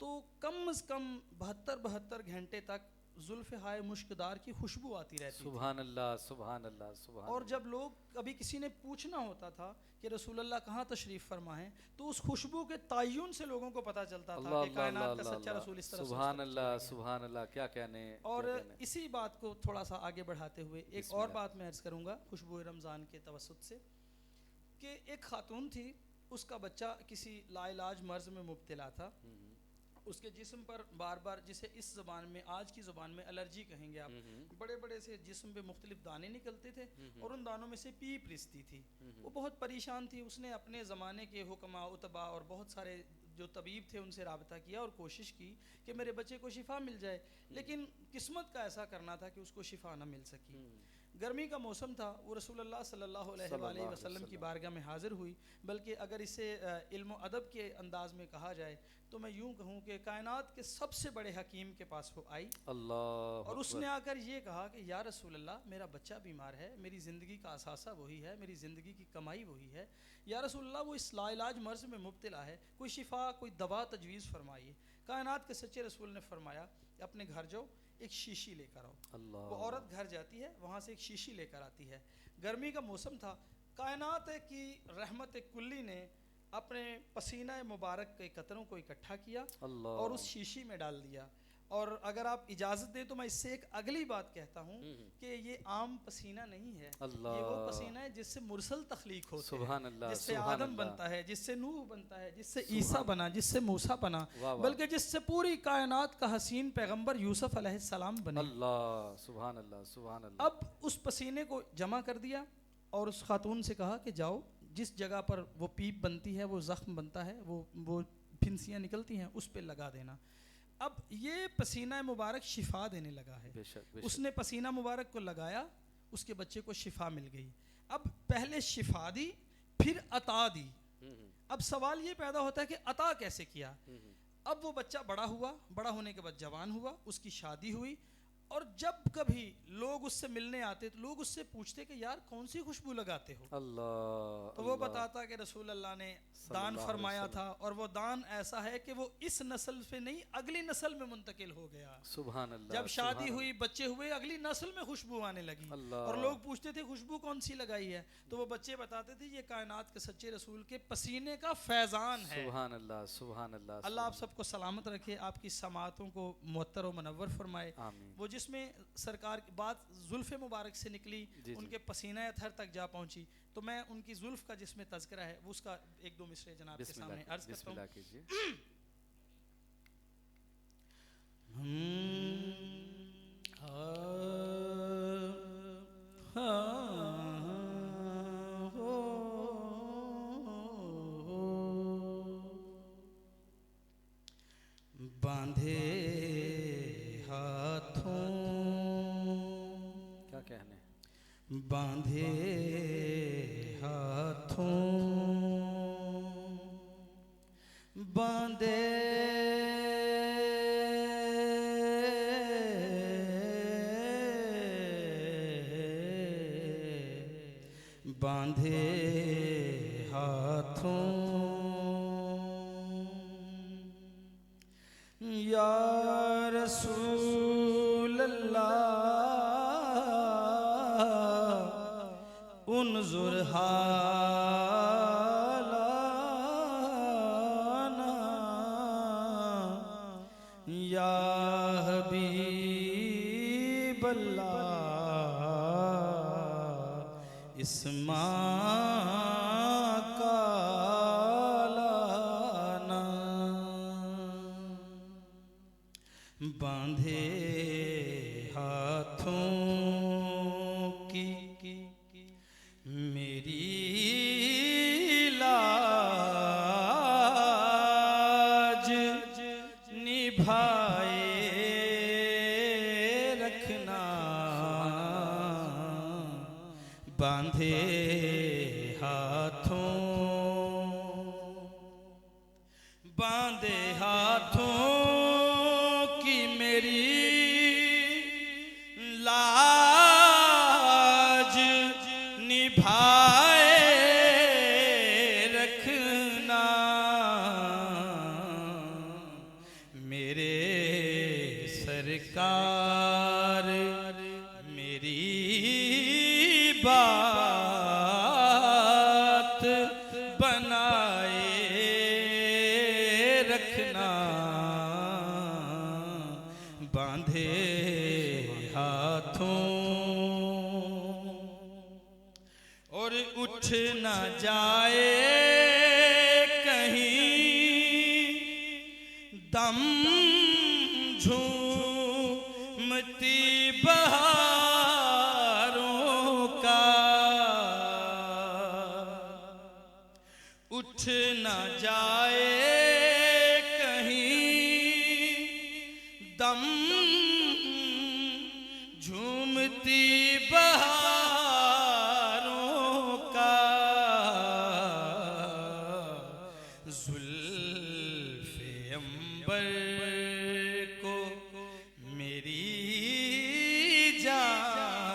तो कम से कम 72 घंटे तक ज़ुल्फ़ हाय मुश्किदार की खुशबू आती रहती। सुभान अल्लाह सुभान अल्लाह सुभान। और जब लोग कभी किसी ने पूछना होता था कि रसूलुल्लाह कहाँ तशरीफ़ फरमा है, तो उस खुशबू के तायुन से लोगों को पता चलता था कि कायनात का सच्चा रसूल इस तरह। सुभान अल्लाह सुभान अल्लाह, क्या कहने। और इसी बात को थोड़ा सा आगे बढ़ाते हुए एक और बात मैं अर्ज़ करूँगा खुशबू रमज़ान के तवस्सुत से, कि एक खातून थी, उसका बच्चा किसी लाइलाज मर्ज़ में मुब्तला था, उसके जिस्म पर बार बार, जिसे इस ज़बान में, आज की ज़बान में एलर्जी कहेंगे आप, बड़े बड़े से जिस्म पे मुख्तलिफ दाने निकलते थे और उन दानों में से पीप रिसती थी। वो बहुत परेशान थी। उसने अपने ज़माने के हुक्मा, उतबा और बहुत सारे जो तबीब थे उनसे रब्ता किया और कोशिश की कि मेरे बच्चे को शिफा मिल जाए, लेकिन किस्मत का ऐसा करना था कि उसको शिफा ना मिल सकी। गर्मी का मौसम था, वो रसूलुल्लाह सल्लल्लाहु अलैहि वसल्लम की बारगाह में हाज़िर हुई। बल्कि अगर इसे इल्म अदब के अंदाज में कहा जाए तो मैं यूँ कहूँ कि कायनात के सबसे बड़े हकीम के पास वो आई अल्लाह, और उसने आकर ये कहा कि या रसूलल्लाह, मेरा बच्चा बीमार है, मेरी ज़िंदगी का असासा वही है, मेरी ज़िंदगी की कमाई वही है। या रसूलल्लाह, वो इस लाइलाज मर्ज़ में मुब्तला है, कोई शिफा, कोई दवा तजवीज़ फरमाइए। कायनात के सच्चे रसूल ने फरमाया, अपने घर जाओ, एक शीशी लेकर आओ। वो औरत घर जाती है, वहाँ से एक शीशी लेकर आती है। गर्मी का मौसम था, कायनात की रहमत कुल्ली ने अपने पसीना मुबारक के कतरों को इकट्ठा किया अल्लाह। और उस शीशी में डाल दिया। और अगर आप इजाज़त दें तो मैं इससे एक अगली बात कहता हूँ कि ये आम पसीना नहीं है, अल्लाह। ये वो पसीना है जिससे मुरसल तख्लीक होते सुभान हैं, अल्लाह, जिससे सुभान आदम अल्लाह। बनता है, जिससे नूह बनता है, जिससे सुभान। ईसा बना, जिससे मूसा बना, वाह वाह। बल्कि जिससे पूरी कायनात का हसीन पैगंबर यूसुफ अलैहिस्सलाम बने। अल्लाह, सुभान अल्लाह, सुभान अल्लाह। अब उस पसीने को जमा कर दिया और उस खातून से कहा कि जाओ, जिस जगह पर वो पीप बनती है, वो ज़ख्म बनता है, वो फिंसियाँ निकलती हैं, उस पे लगा देना। अब ये पसीना मुबारक शिफा देने लगा है। बेशक, बेशक। उसने पसीना मुबारक को लगाया, उसके बच्चे को शिफा मिल गई। अब पहले शिफा दी, फिर अता दी। अब सवाल ये पैदा होता है कि अता कैसे किया। अब वो बच्चा बड़ा हुआ, बड़ा होने के बाद जवान हुआ, उसकी शादी हुई, और जब कभी लोग उससे मिलने आते तो लोग उससे पूछते कि यार कौन सी खुशबू लगाते हो। अल्लाह, तो वो बताता कि रसूल अल्लाह ने दान फरमाया था, और वो दान ऐसा है कि वो इस नस्ल से नहीं अगली नस्ल में मुंतकिल हो गया। सुभान अल्लाह। जब शादी हुई, बच्चे हुए, अगली नस्ल में खुशबू आने लगी। अल्लाह। और लोग पूछते थे खुशबू कौन सी लगाई है, तो वो बच्चे बताते थे ये कायनात के सच्चे रसूल के पसीने का फैजान है। सुभान अल्लाह, सुभान अल्लाह। अल्लाह आप सबको सलामत रखे, आपकी समातों को मुअत्तर और मुनव्वर फरमाए। आमीन। वो जिसमें सरकार की बात जुल्फ़े मुबारक से निकली, जी, उनके पसीना अतहर तक जा पहुंची, तो मैं उनकी जुल्फ़ का जिसमें तज़किरा है वो उसका एक दो मिसरे जनाब के सामने अर्ज करता बिस्मिल्लाह हूँ। कीजिए। बांधे हाथों, क्या कहने। बांधे हाथों, बांधे बांधे हाथों, या रसूल अल्लाह उन्जुर हालाना, या हबीब अल्लाह इस्मा का लाना। बांधे हाथों की मेरी लाज निभाए रखना, बांधे हाथों, बांधे हाथों की मेरी लाज निभाए रखना, मेरे सरकार मेरी बात बनाए रखना, बांधे हाथों, और उठ न जाए कहीं दम झूमती बहारों का, उठ न जाए कहीं दम झूमती बहारों का, जुल्फ़े अंबर को मेरी जान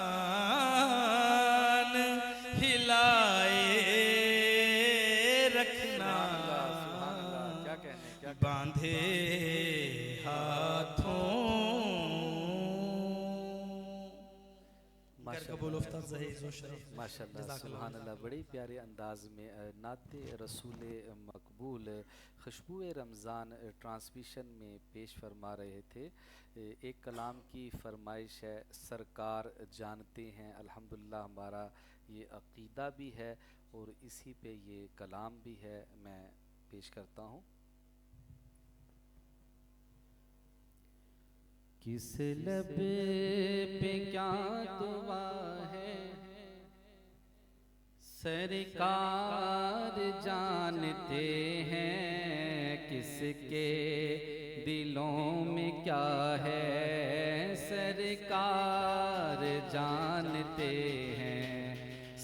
हिलाए रखना, सुभान अल्लाह, क्या कहने, क्या कहने। बांधे हाथों। घर माशाअल्लाह। कबूल उफ्तार ज़हीज़ व शरीफ। माशाल्लाह सुभान अल्लाह, बड़े प्यारे अंदाज में नाते रसूल मकबूल खुशबू रमज़ान ट्रांसमिशन में पेश फरमा रहे थे। एक कलाम की फरमाइश है, सरकार जानते हैं। अल्हम्दुलिल्लाह हमारा ये अक़ीदा भी है और इसी पे ये कलाम भी है, मैं पेश करता हूँ। किस लब पे क्या दुआ है, सरकार जानते हैं। किसके दिलों में क्या है, सरकार जानते हैं।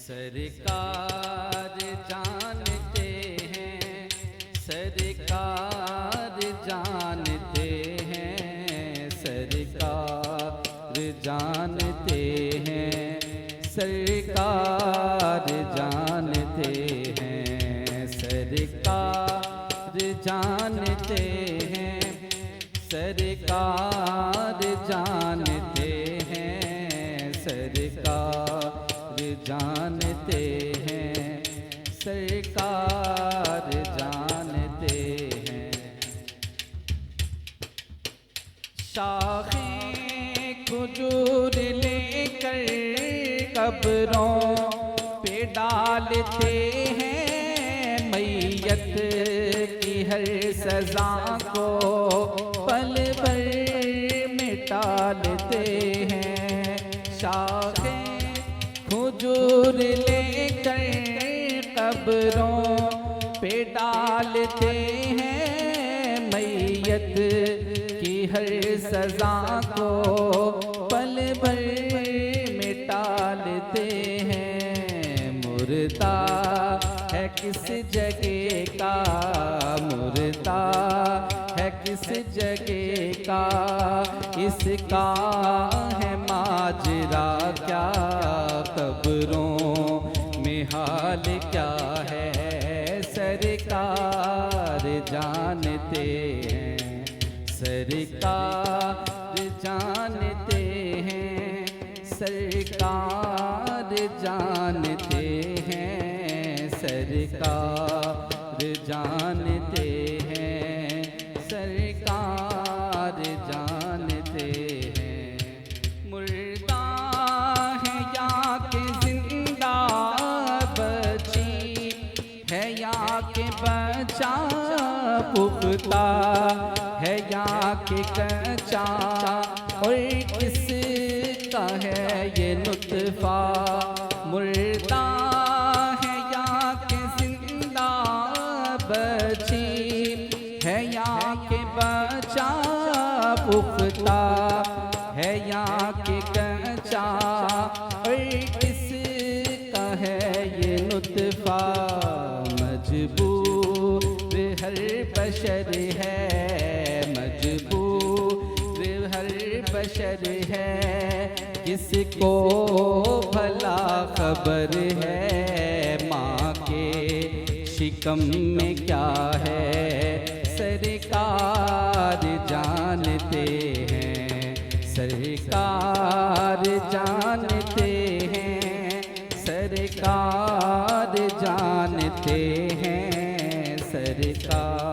सरकार जानते हैं, सरकार जानते हैं, सरकार जानते हैं, सरकार जानते हैं, सरकार जानते हैं, सरकार जानते हैं, सरकार जानते हैं, सरकार जानते हैं। शाखें खजूर लेकर कब्रों पे डालते हैं, मैयत की हर सज़ा को पल भर में टालते हैं। शाखें खजूर लेकर कब्रों पे डालते हैं, मैयत की हर सज़ा को पल भर में टालते हैं। मुर्दा है किस जगह का, मुर्दा है किस जगह का, इसका है माजरा क्या, कब्रों में हाल क्या है, सरकार जानते हैं, सरकार जानते हैं, सरकार जानते हैं, सरकार जानते हैं, सरकार जानते हैं। मुर्दा है या कि जिंदा, बची है या कि बचा, पुख्ता है या कि कच्चा, और किसका है ये नुत्फा। मुर्दा है या कि जिंदा, बची है या कि बचा, पुख्ता है या कि कच्चा, और किसका है ये नुत्फा। मजबूर हर बशर है, मजबूर हर बशर है, किसको भला खबर है, माँ के शिकम में क्या है, सरकार जानते हैं, सरकार जानते हैं, सरकार जानते हैं, सरकार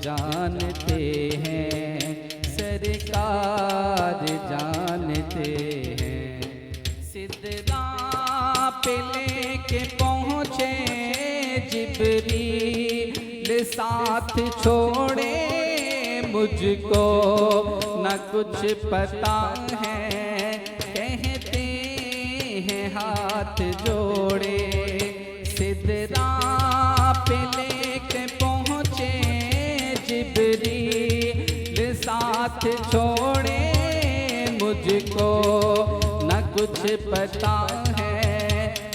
जानते हैं, सरकार जानते हैं। सिदरा पे लेके पहुँचे जिब्रील, साथ छोड़े मुझको न कुछ पता है, कहते हैं हाथ जोड़े। सिदरा पे लेके पहुँचे जिब्रील, साथ छोड़े मुझको न कुछ पता है,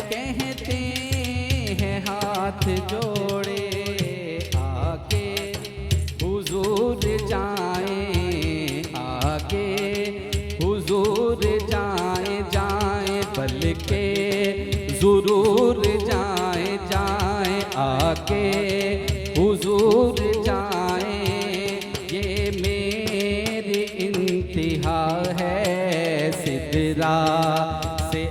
कहते हैं हाथ जोड़े। आगे हुजूर जाएं, आगे हुजूर जाएं, जाएं बल्कि ज़रूर जाएं, जाएं आगे हुजूर जाएं, ये मेरी इंतहा है, सिदरा से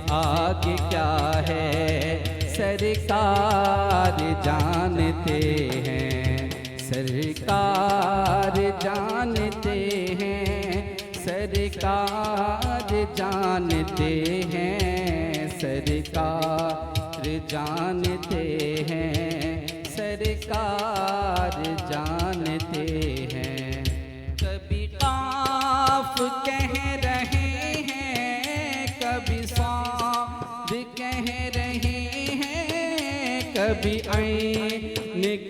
सरकार जानते हैं, सरकार जानते हैं, सरकार जानते हैं, सरकार जानते हैं। कभी काफ कह रहे हैं, कभी साद कह रहे हैं, कभी ऐन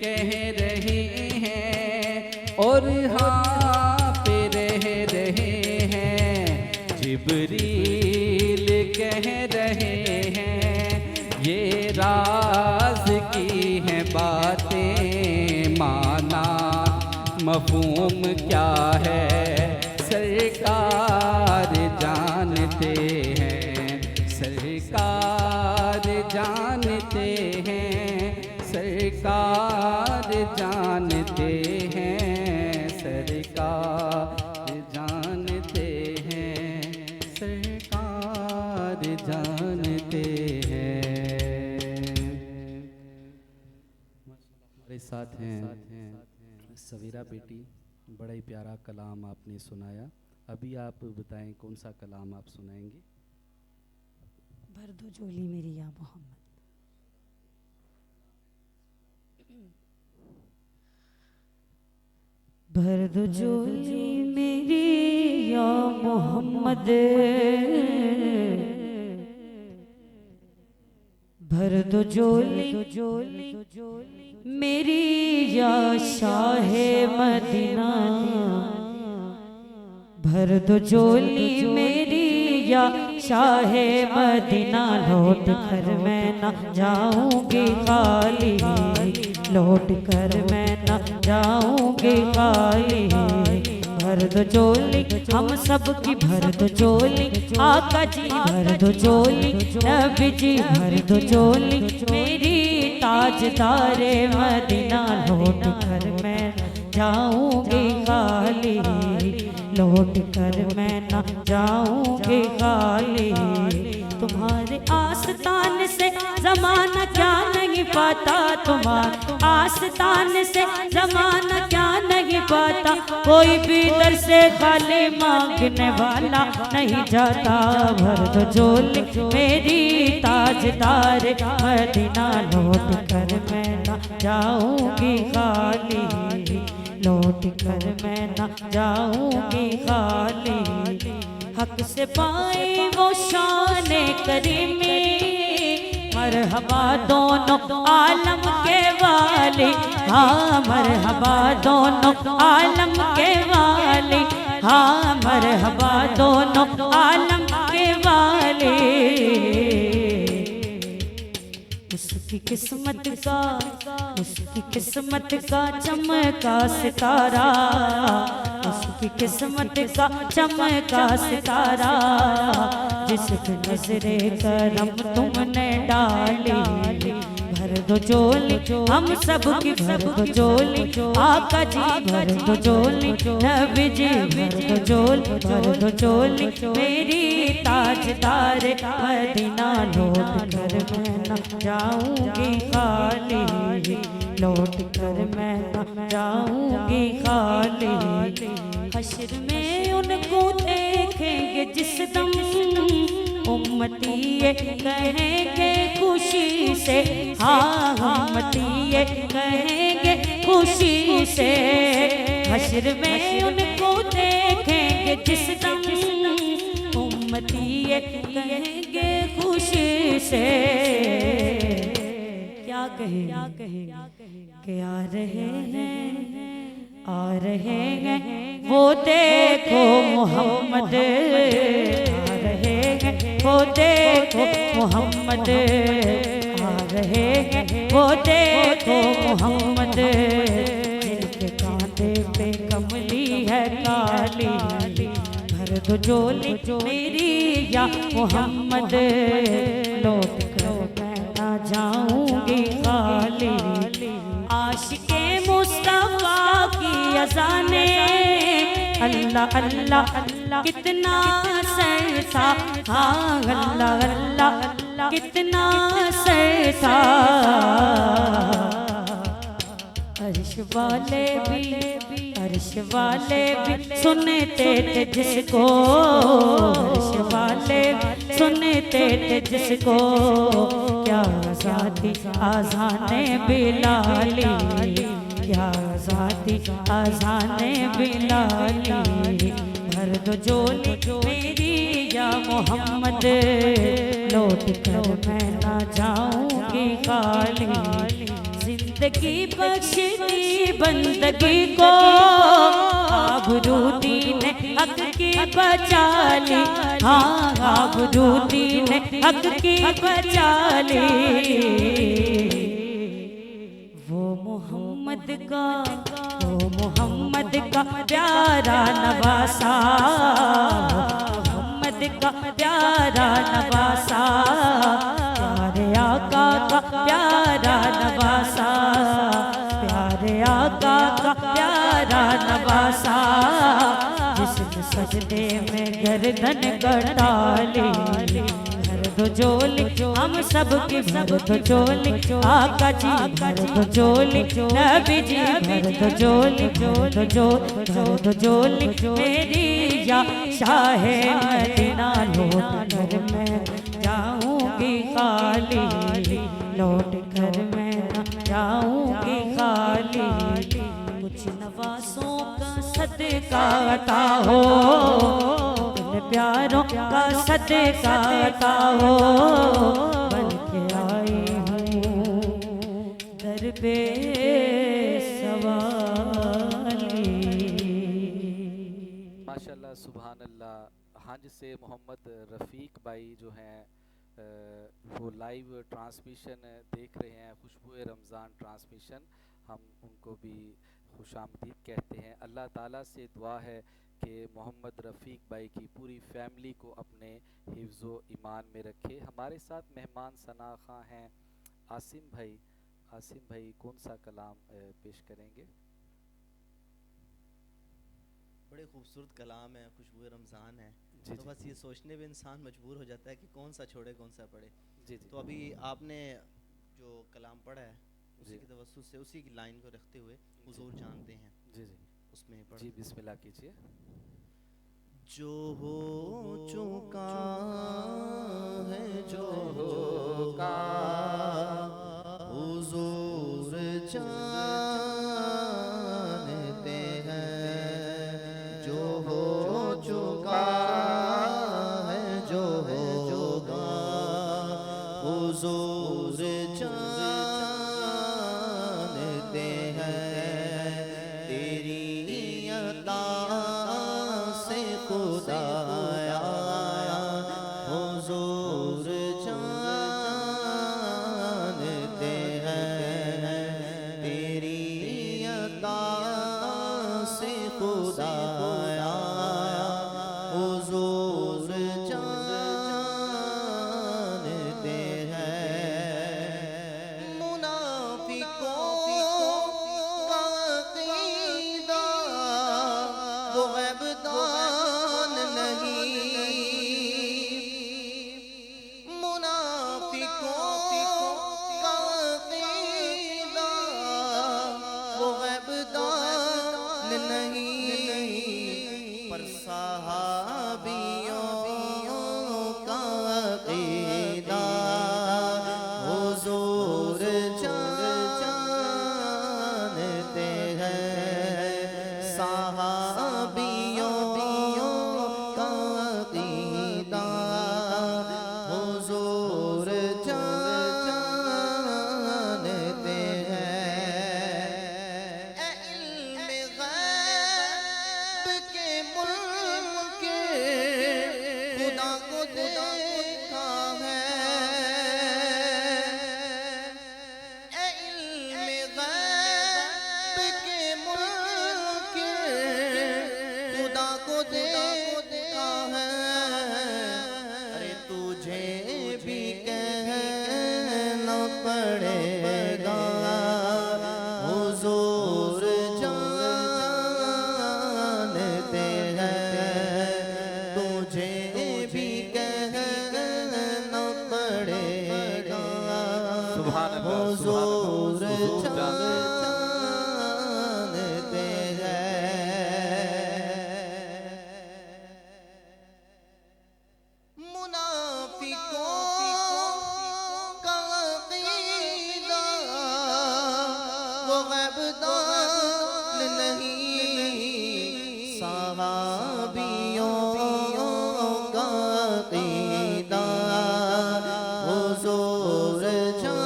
कह रहे हैं, और हाँ पे रह रहे हैं। जिब्रील कह रहे हैं ये राज की हैं बातें, माना मफ़हूम क्या है सरकार जानते हैं, सरकार जानते हैं, सरकार जानते हैं, सरकार जानते हैं, सरकार जानते हैं। हमारे साथ हैं सवीरा बेटी, बड़ा ही प्यारा कलाम आपने सुनाया। अभी आप बताएं कौन सा कलाम आप सुनाएंगे? भर दो झोली मेरी या मोहम्मद। भर दो झोली मेरी या मोहम्मद, भर दो झोली मेरी या शाहे मदीना, भर दो झोली मेरी या शाहे मदीना। लौट कर मैं न जाऊंगी खाली, लौट कर मैं न जाऊंगी खाली। भर दो झोली हम सब की, भर दो झोली आका जी, भर दो झोली नबी जी, भर दो झोली मेरी ताजदारे मदीना। लौट कर मैं जाऊंगी खाली, लौट कर मैं न जाऊंगी खाली। तुम्हारे आस्तान से जमाना क्या नहीं पाता, तुम्हारे आस्तान से जमाना क्या नहीं पाता। कोई भी दर से खाली मांगने वाला नहीं जाता। भर दो झोली मेरी ताजदार मदीना, लौट कर मैं न जाऊंगी खाली, लौट कर मैं न जाऊंगी खाली। हक से पाए वो शाने करीमी, मरहबा दोनों आलम के वाले, हाँ मरहबा दोनों आलम के वाले, हाँ मरहबा दोनों आलम के वाले। उसकी किस्मत का, उसकी किस्मत का चमका सितारा, उसकी किस्मत का चमका सितारा। जिस पे नजरे करम तुमने डाली। भर दो झोली हम सब की, भर दो झोली आका जी, भर दो झोली नबी जी, भर दो झोली, भर दो झोली मेरी ताजदार मदीना। लौट कर मैं न जाऊंगी खाली, लौट कर मैं न जाऊंगी खाली। हश्र में उनको देखेंगे जिस दम, उम्मती ये कहेंगे खुशी से, हाँ उम्मती ये कहेंगे खुशी से। हश्र में उनको देखेंगे जिस दम, उम्मती ये कहेंगे खुशी से। क्या कहें, क्या कहें कि आ रहे हैं, आ रहे हैं वो देखो मोहम्मद, आ रहे हैं वो देखो मोहम्मद, आ रहे हैं वो देखो मोहम्मद। जिनके कांधे पे कमली है काली, भर दो झोली मेरी या मोहम्मद। लौट कर मैं ना जाऊंगी खाली। आशिके मुस्तफा की अज़ाने, अल्लाह अल्लाह अल्लाह कितना सरसा, हाँ अल्लाह अल्लाह कितना सरसा। अर्श वाले भी सुनते थे जिसको, अर्श वाले सुनते थे जिसको, क्या आज़ादी आज़ाने बिलाली, क्या आज़ादी आज़ाने बिलाली। भर दो झोली मेरी या मोहम्मद, लौट कर मैं ना जाऊंगी खाली। जिंदगी बख्श दी बंदगी को, आबरू दीन हक की बचा ली, हाँ आबरू दीन हक की बचा ली। वो मोहम्मद का प्यारा नवासा, मोहम्मद का प्यारा नवासा, प्यारे आका का प्यारा नवासा, प्यारे आका का प्यारा नवासा, जिसने सजदे में गर्दन कटाली। भर दो झोली हम सब की, भर दो झोली आका जी, भर दो झोली नबी जी, भर दो झोली, भर दो झोली मेरी या शाहे मदीना। लौट कर मैं जाऊंगी खाली, लौट कर मैं ना जाऊंगी खाली। कुछ नवासों का सदका अता हो, प्यारों का सदका अता हो, बन के आई हूँ दर पे सवाली। माशाल्लाह सुभान अल्लाह। हज से मोहम्मद रफ़ीक भाई जो हैं वो लाइव ट्रांसमिशन देख रहे हैं, खुशबुए रमज़ान ट्रांसमिशन। हम उनको भी खुशामदीद कहते हैं। अल्लाह ताला से दुआ है कि मोहम्मद रफ़ीक भाई की पूरी फैमिली को अपने हिफ्ज़ो ईमान में रखे। हमारे साथ मेहमान सना खां हैं आसिम भाई। आसिम भाई कौन सा कलाम पेश करेंगे? बड़े खूबसूरत कलाम है, खुशबू रमज़ान है। जी, तो बस ये सोचने में इंसान मजबूर हो जाता है कि कौन सा छोड़े कौन सा पढ़े। जी तो अभी आपने जो कलाम पढ़ा है उसी की तवज्जुह से उसी की लाइन को रखते हुए हुजूर जानते हैं, जी जी उसमें पढ़ जी बिस्मिल्लाह कीजिए। जो हो चुका है, जो होगा हुजूर जानते हैं। जो हो चुका है, जो होगा हुजूर जानते हैं। तेरी अता से खुदाया हुजूर जानते हैं। तेरी अता से खुदाया हुजूर जानते हैं। मुनाफिकों का अक़ीदा वो ग़ैबदान नहीं। मुनाफिकों का अक़ीदा वो ग़ैबदान नहीं। पर सहाबियों का अक़ीदा हुजूर जानते हैं। सहाबियों का अक़ीदा हुजूर जानते हैं। ए इल्म ग़ैब के मुनकिर खुदा को देखा है। ए इल्म ग़ैब के मुनकिर खुदा को देखा है। अरे तुझे भी कहना पड़ेगा हुजूर जानते हैं। तुझे भी कहना पड़ेगा सुभान अल्लाह, सुभान अल्लाह। हुजूर हुजूर जानते हैं। वहाबियों का अक़ीदा हुज़ूर जानते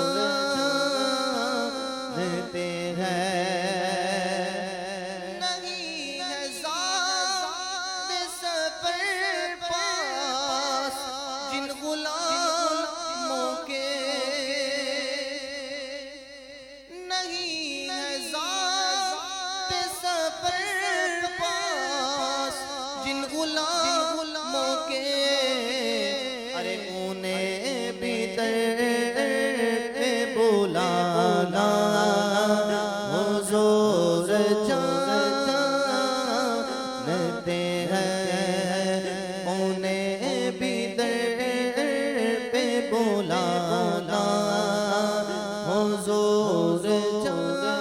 हैं। नहीं है ज़ात सफ़र पास जिन गुलामों के, नहीं है ज़ात सफ़र पास जिन गुलामों के, अरे उन्हें भी दर पे बुलाना हुज़ूर जानते हैं। उन्हें भी दर पे बुलाना हुज़ूर जानते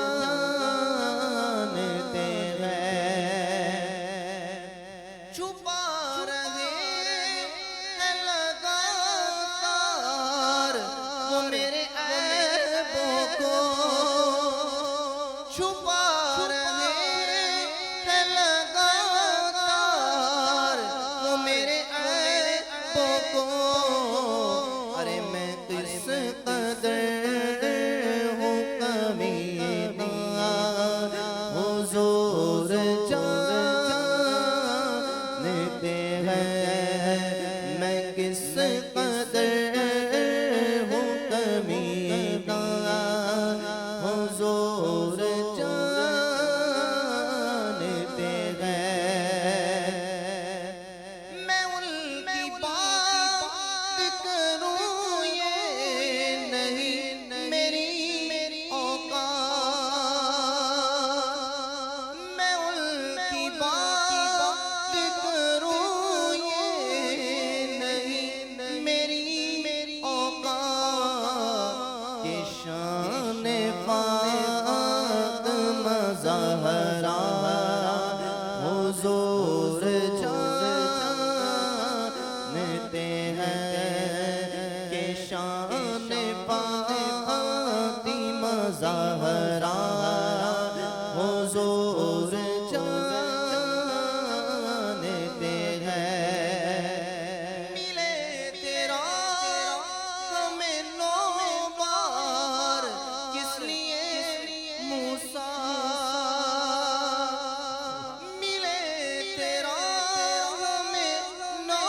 हैं। छुपा रहे हैं लगातार वो मेरे ऐबों को, छुपा रहे हैं लगातार वो मेरे ऐबों को। अरे मैं किस कदर हूँ कमीना हुज़ूर जानते हैं। मैं किस कदर हूँ कमीना हुज़ूर जानते हैं। मैं उनकी बात करूं ये नहीं मेरी औकात। मैं उनकी बात करूं ये नहीं मेरी औकात। ये शान फ़ातिमा ज़हरा हुज़ूर जानते हैं। कि शान फ़ातिमा ज़हरा हुज़ूर जानते हैं। मिले तेरा हमें 9 बार किस लिए मूसा, मिले तेरा हमें 9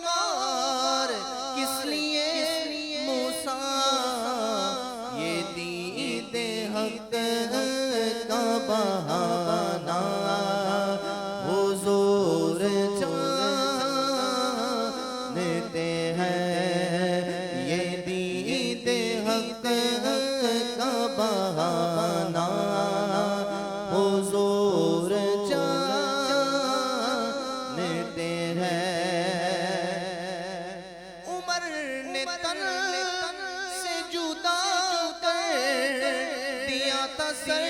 बार किस लिए मूसा। ये दीदे हक़ का बहाना हुज़ूर जानते हैं। ये दीदे हक़ का बहाना हुज़ूर जानते हैं। उमर ने तन से जुदा कर दिया था सर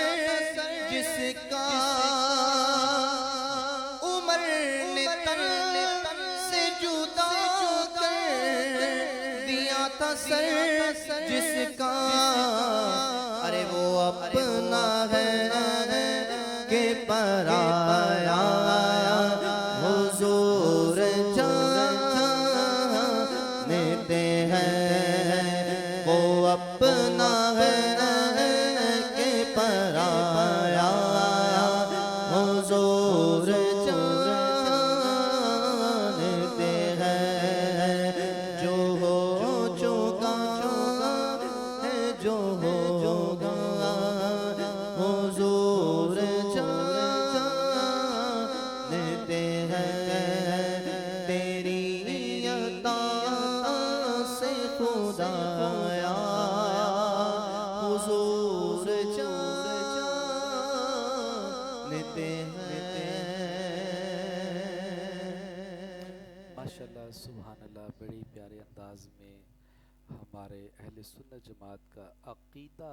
जिसका, उमर ने तन से जुदा कर दिया था सर जिसका। अरे वो अपना है के पराया हुज़ूर जानते हैं। वो अपना है के पराया हुज़ूर जानते हैं। जो हो चुका है जो होगा हुज़ूर जानते हैं। तेरी अता से खुदाया हुज़ूर जानते हैं। माशाल्लाह सुभान अल्लाह, बड़ी प्यारे अंदाज में हमारे अहले सुन्नत जमात का अक़ीदा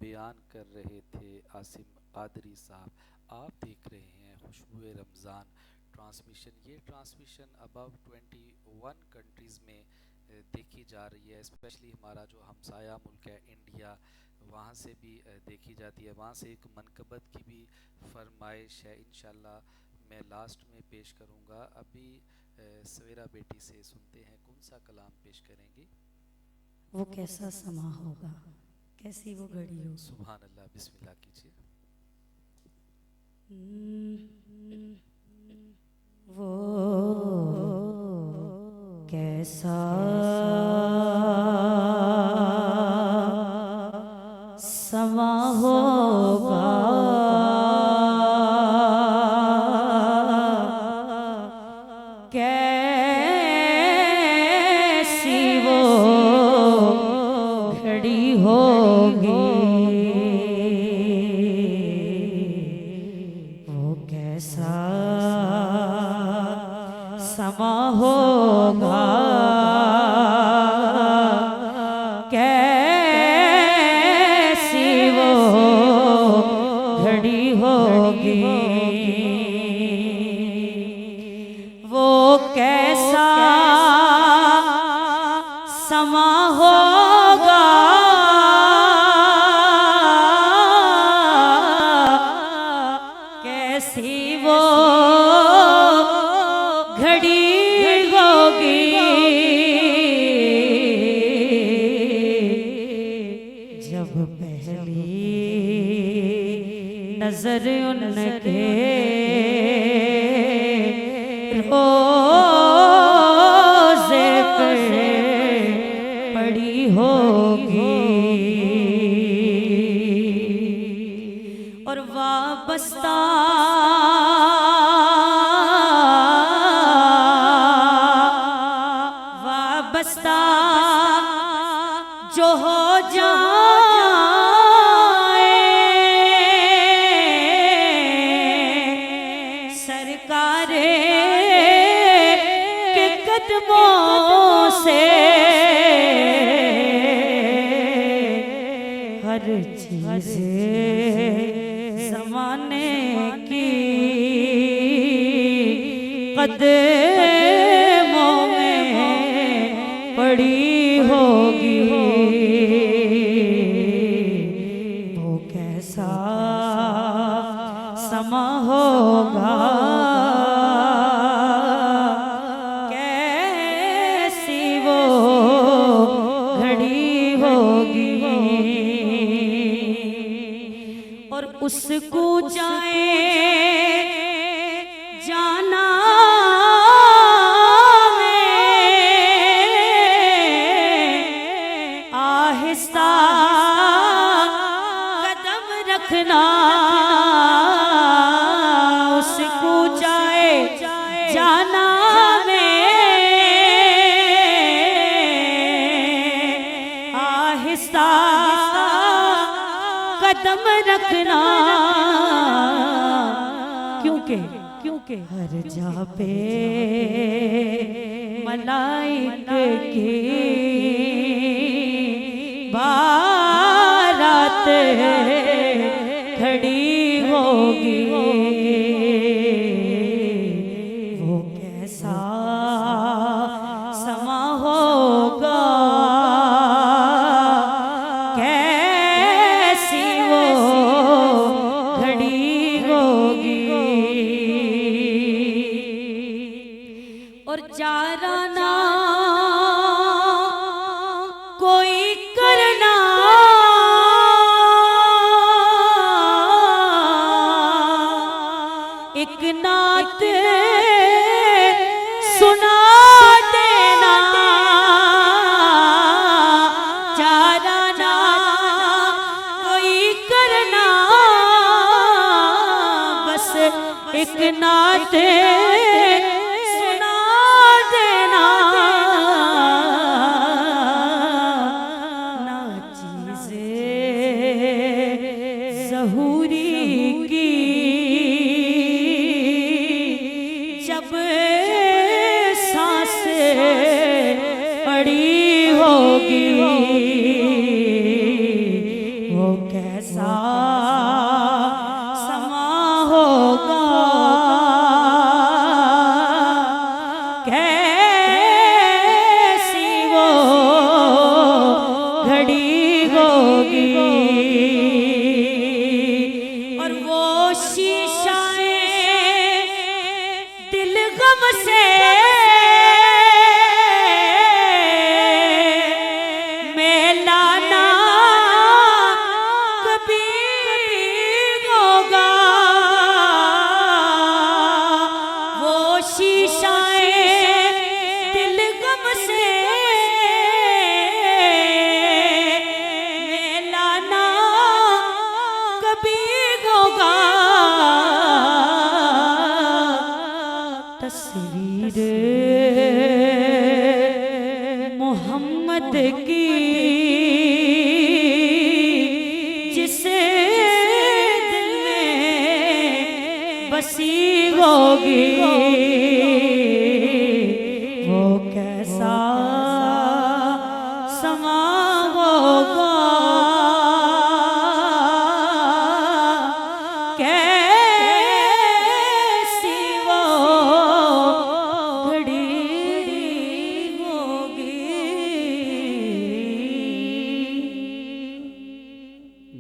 बयान कर रहे थे आसिम कादरी साहब। आप देख रहे हैं खुशबुए रमज़ान ट्रांसमिशन। ये ट्रांसमिशन अबव 21 कंट्रीज़ में देखी जा रही है। स्पेशली हमारा जो हमसाया मुल्क है इंडिया, वहाँ से भी देखी जाती है। वहाँ से एक मनकबत की भी फरमाइश है। इंशाल्लाह मैं लास्ट में पेश करूँगा। अभी सवेरा बेटी से सुनते हैं कौन सा कलाम पेश करेंगी। वो कैसा समा होगा, कैसी वो घड़ी हो। सुभान अल्लाह, बिस्मिल्लाह कीजिए। वो कैसा समा होगा, कैसी वो घड़ी होगी, वो कैसा समा होगा, कैसी वो घड़ी होगी, वो कैसा समा होगा, कैसी वो घड़ी होगी, जब पहली नजर उनके रोज़े पे पड़ी होगी, और वाबस्ता वाबस्ता जो हो जाए सरकारे के कदमों से, हर चीज़ ज़माने की कदमों में पड़ी होगी, वो कैसा समा होगा, कैसी वो घड़ी होगी, और उसको जाए जाना आहिस्ता कदम रखना, उसको जाए जाना में आहिस्ता कदम रखना, क्योंकि हर जा पे मलाइक की बारात खड़ी होगी, वो कैसा समा होगा, कैसी वो घड़ी होगी, और जाराना कोई करना एक नात सुना देना, जाराना कोई करना बस एक नात सुना देना, ना चीज़ें ज़हूरी की जब सांस पड़ी होगी, वो कैसा समा होगा, कैसी वो घड़ी होगी, और वो शीशाएं गम से मेला ना कभी होगा, वो शीशाएं दिल गम से मेला ना कभी होगा। तस्वीर मोहम्मद की जिसे दिल में बसी होगी, वो कैसा समा होगा, कैसी वो घड़ी होगी।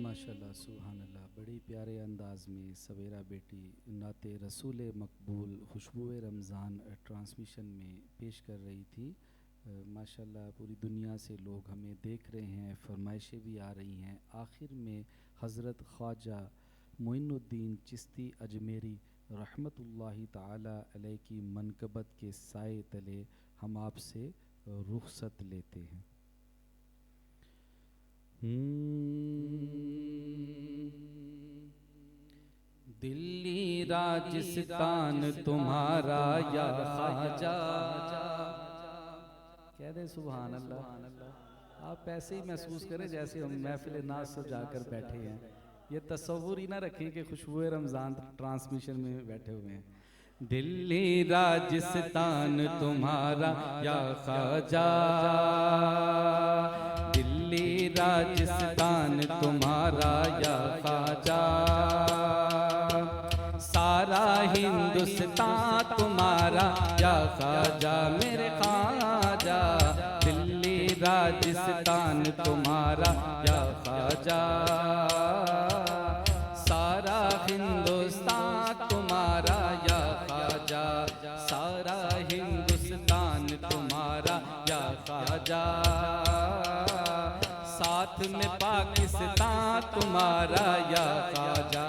माशाल्लाह सुभान अल्लाह, बड़ी प्यारे अंदाज में सवेरा बेटी नाते रसूल मकबूल खुशबुए रमज़ान ट्रांसमिशन में पेश कर रही थी। माशाल्लाह पूरी दुनिया से लोग हमें देख रहे हैं, फरमाइशें भी आ रही हैं। आखिर में हज़रत ख्वाजा मोइनुद्दीन चिश्ती अजमेरी रहमतुल्लाहि ताला अलैह की मनकबत के साए तले हम आपसे रुखसत लेते हैं। दिल्ली राजस्थान तुम्हारा या ख्वाजा, कह दे सुभान अल्लाह। आप ऐसे ही महसूस करें जैसे हम महफिल नाज सजाकर बैठे हैं। ये तस्वुर ही ना रखें कि खुशबुए रमज़ान ट्रांसमिशन में बैठे हुए हैं। दिल्ली राजस्थान तुम्हारा या ख्वाजा, दिल्ली राजस्थान तुम्हारा या ख्वाजा, सारा हिंदुस्तान तुम्हारा या ख्वाजा मेरे ख्वाजा, दिल्ली राजस्थान तुम्हारा या ख्वाजा, सारा हिंदुस्तान तुम्हारा या ख्वाजा, सारा हिंदुस्तान तुम्हारा या ख्वाजा, साथ में पाकिस्तान तुम्हारा या ख्वाजा,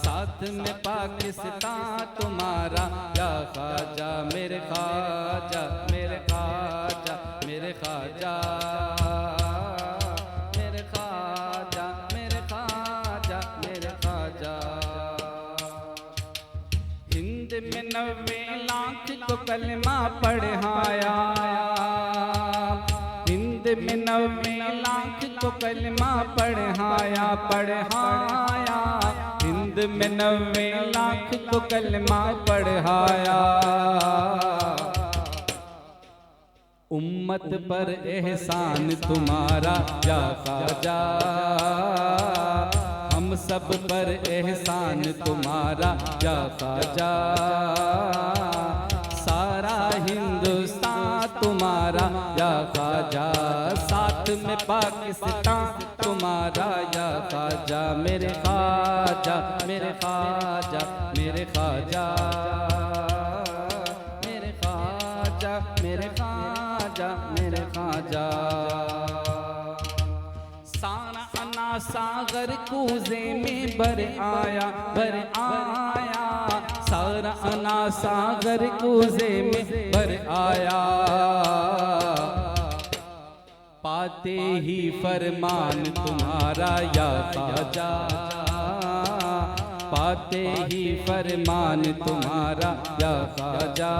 साथ में पाकिस्तान तुम्हारा या ख्वाजा मेरे ख्वाजा, मेरे ख्वाजा, मेरे ख्वाजा, मेरे ख्वाजा, मेरे ख्वाजा, मेरे ख्वाजा। हिंद में 90 लाख को कलमा पढ़ाया, हिंद में 90 लाख को कलमा पढ़ाया, पढ़ाया, हिंद में 90 लाख को कलमा पढ़ाया। उम्मत पर एहसान तुम्हारा या ख्वाजा, हम सब पर एहसान तुम्हारा या ख्वाजा, सारा हिंदुस्तान तुम्हारा या ख्वाजा, साथ में पाकिस्तान तुम्हारा या ख्वाजा मेरे ख्वाजा, मेरे ख्वाजा, मेरे ख्वाजा, मेरे ख्वाजा, मेरे ख्वाजा, मेरे ख्वाजा। सारा अना सागर कूजे में भर आया, भर आया, सारा अना सागर कूजे में भर आया, पाते ही फरमान तुम्हारा या ख्वाजा, पाते ही फरमान तुम्हारा या ख्वाजा,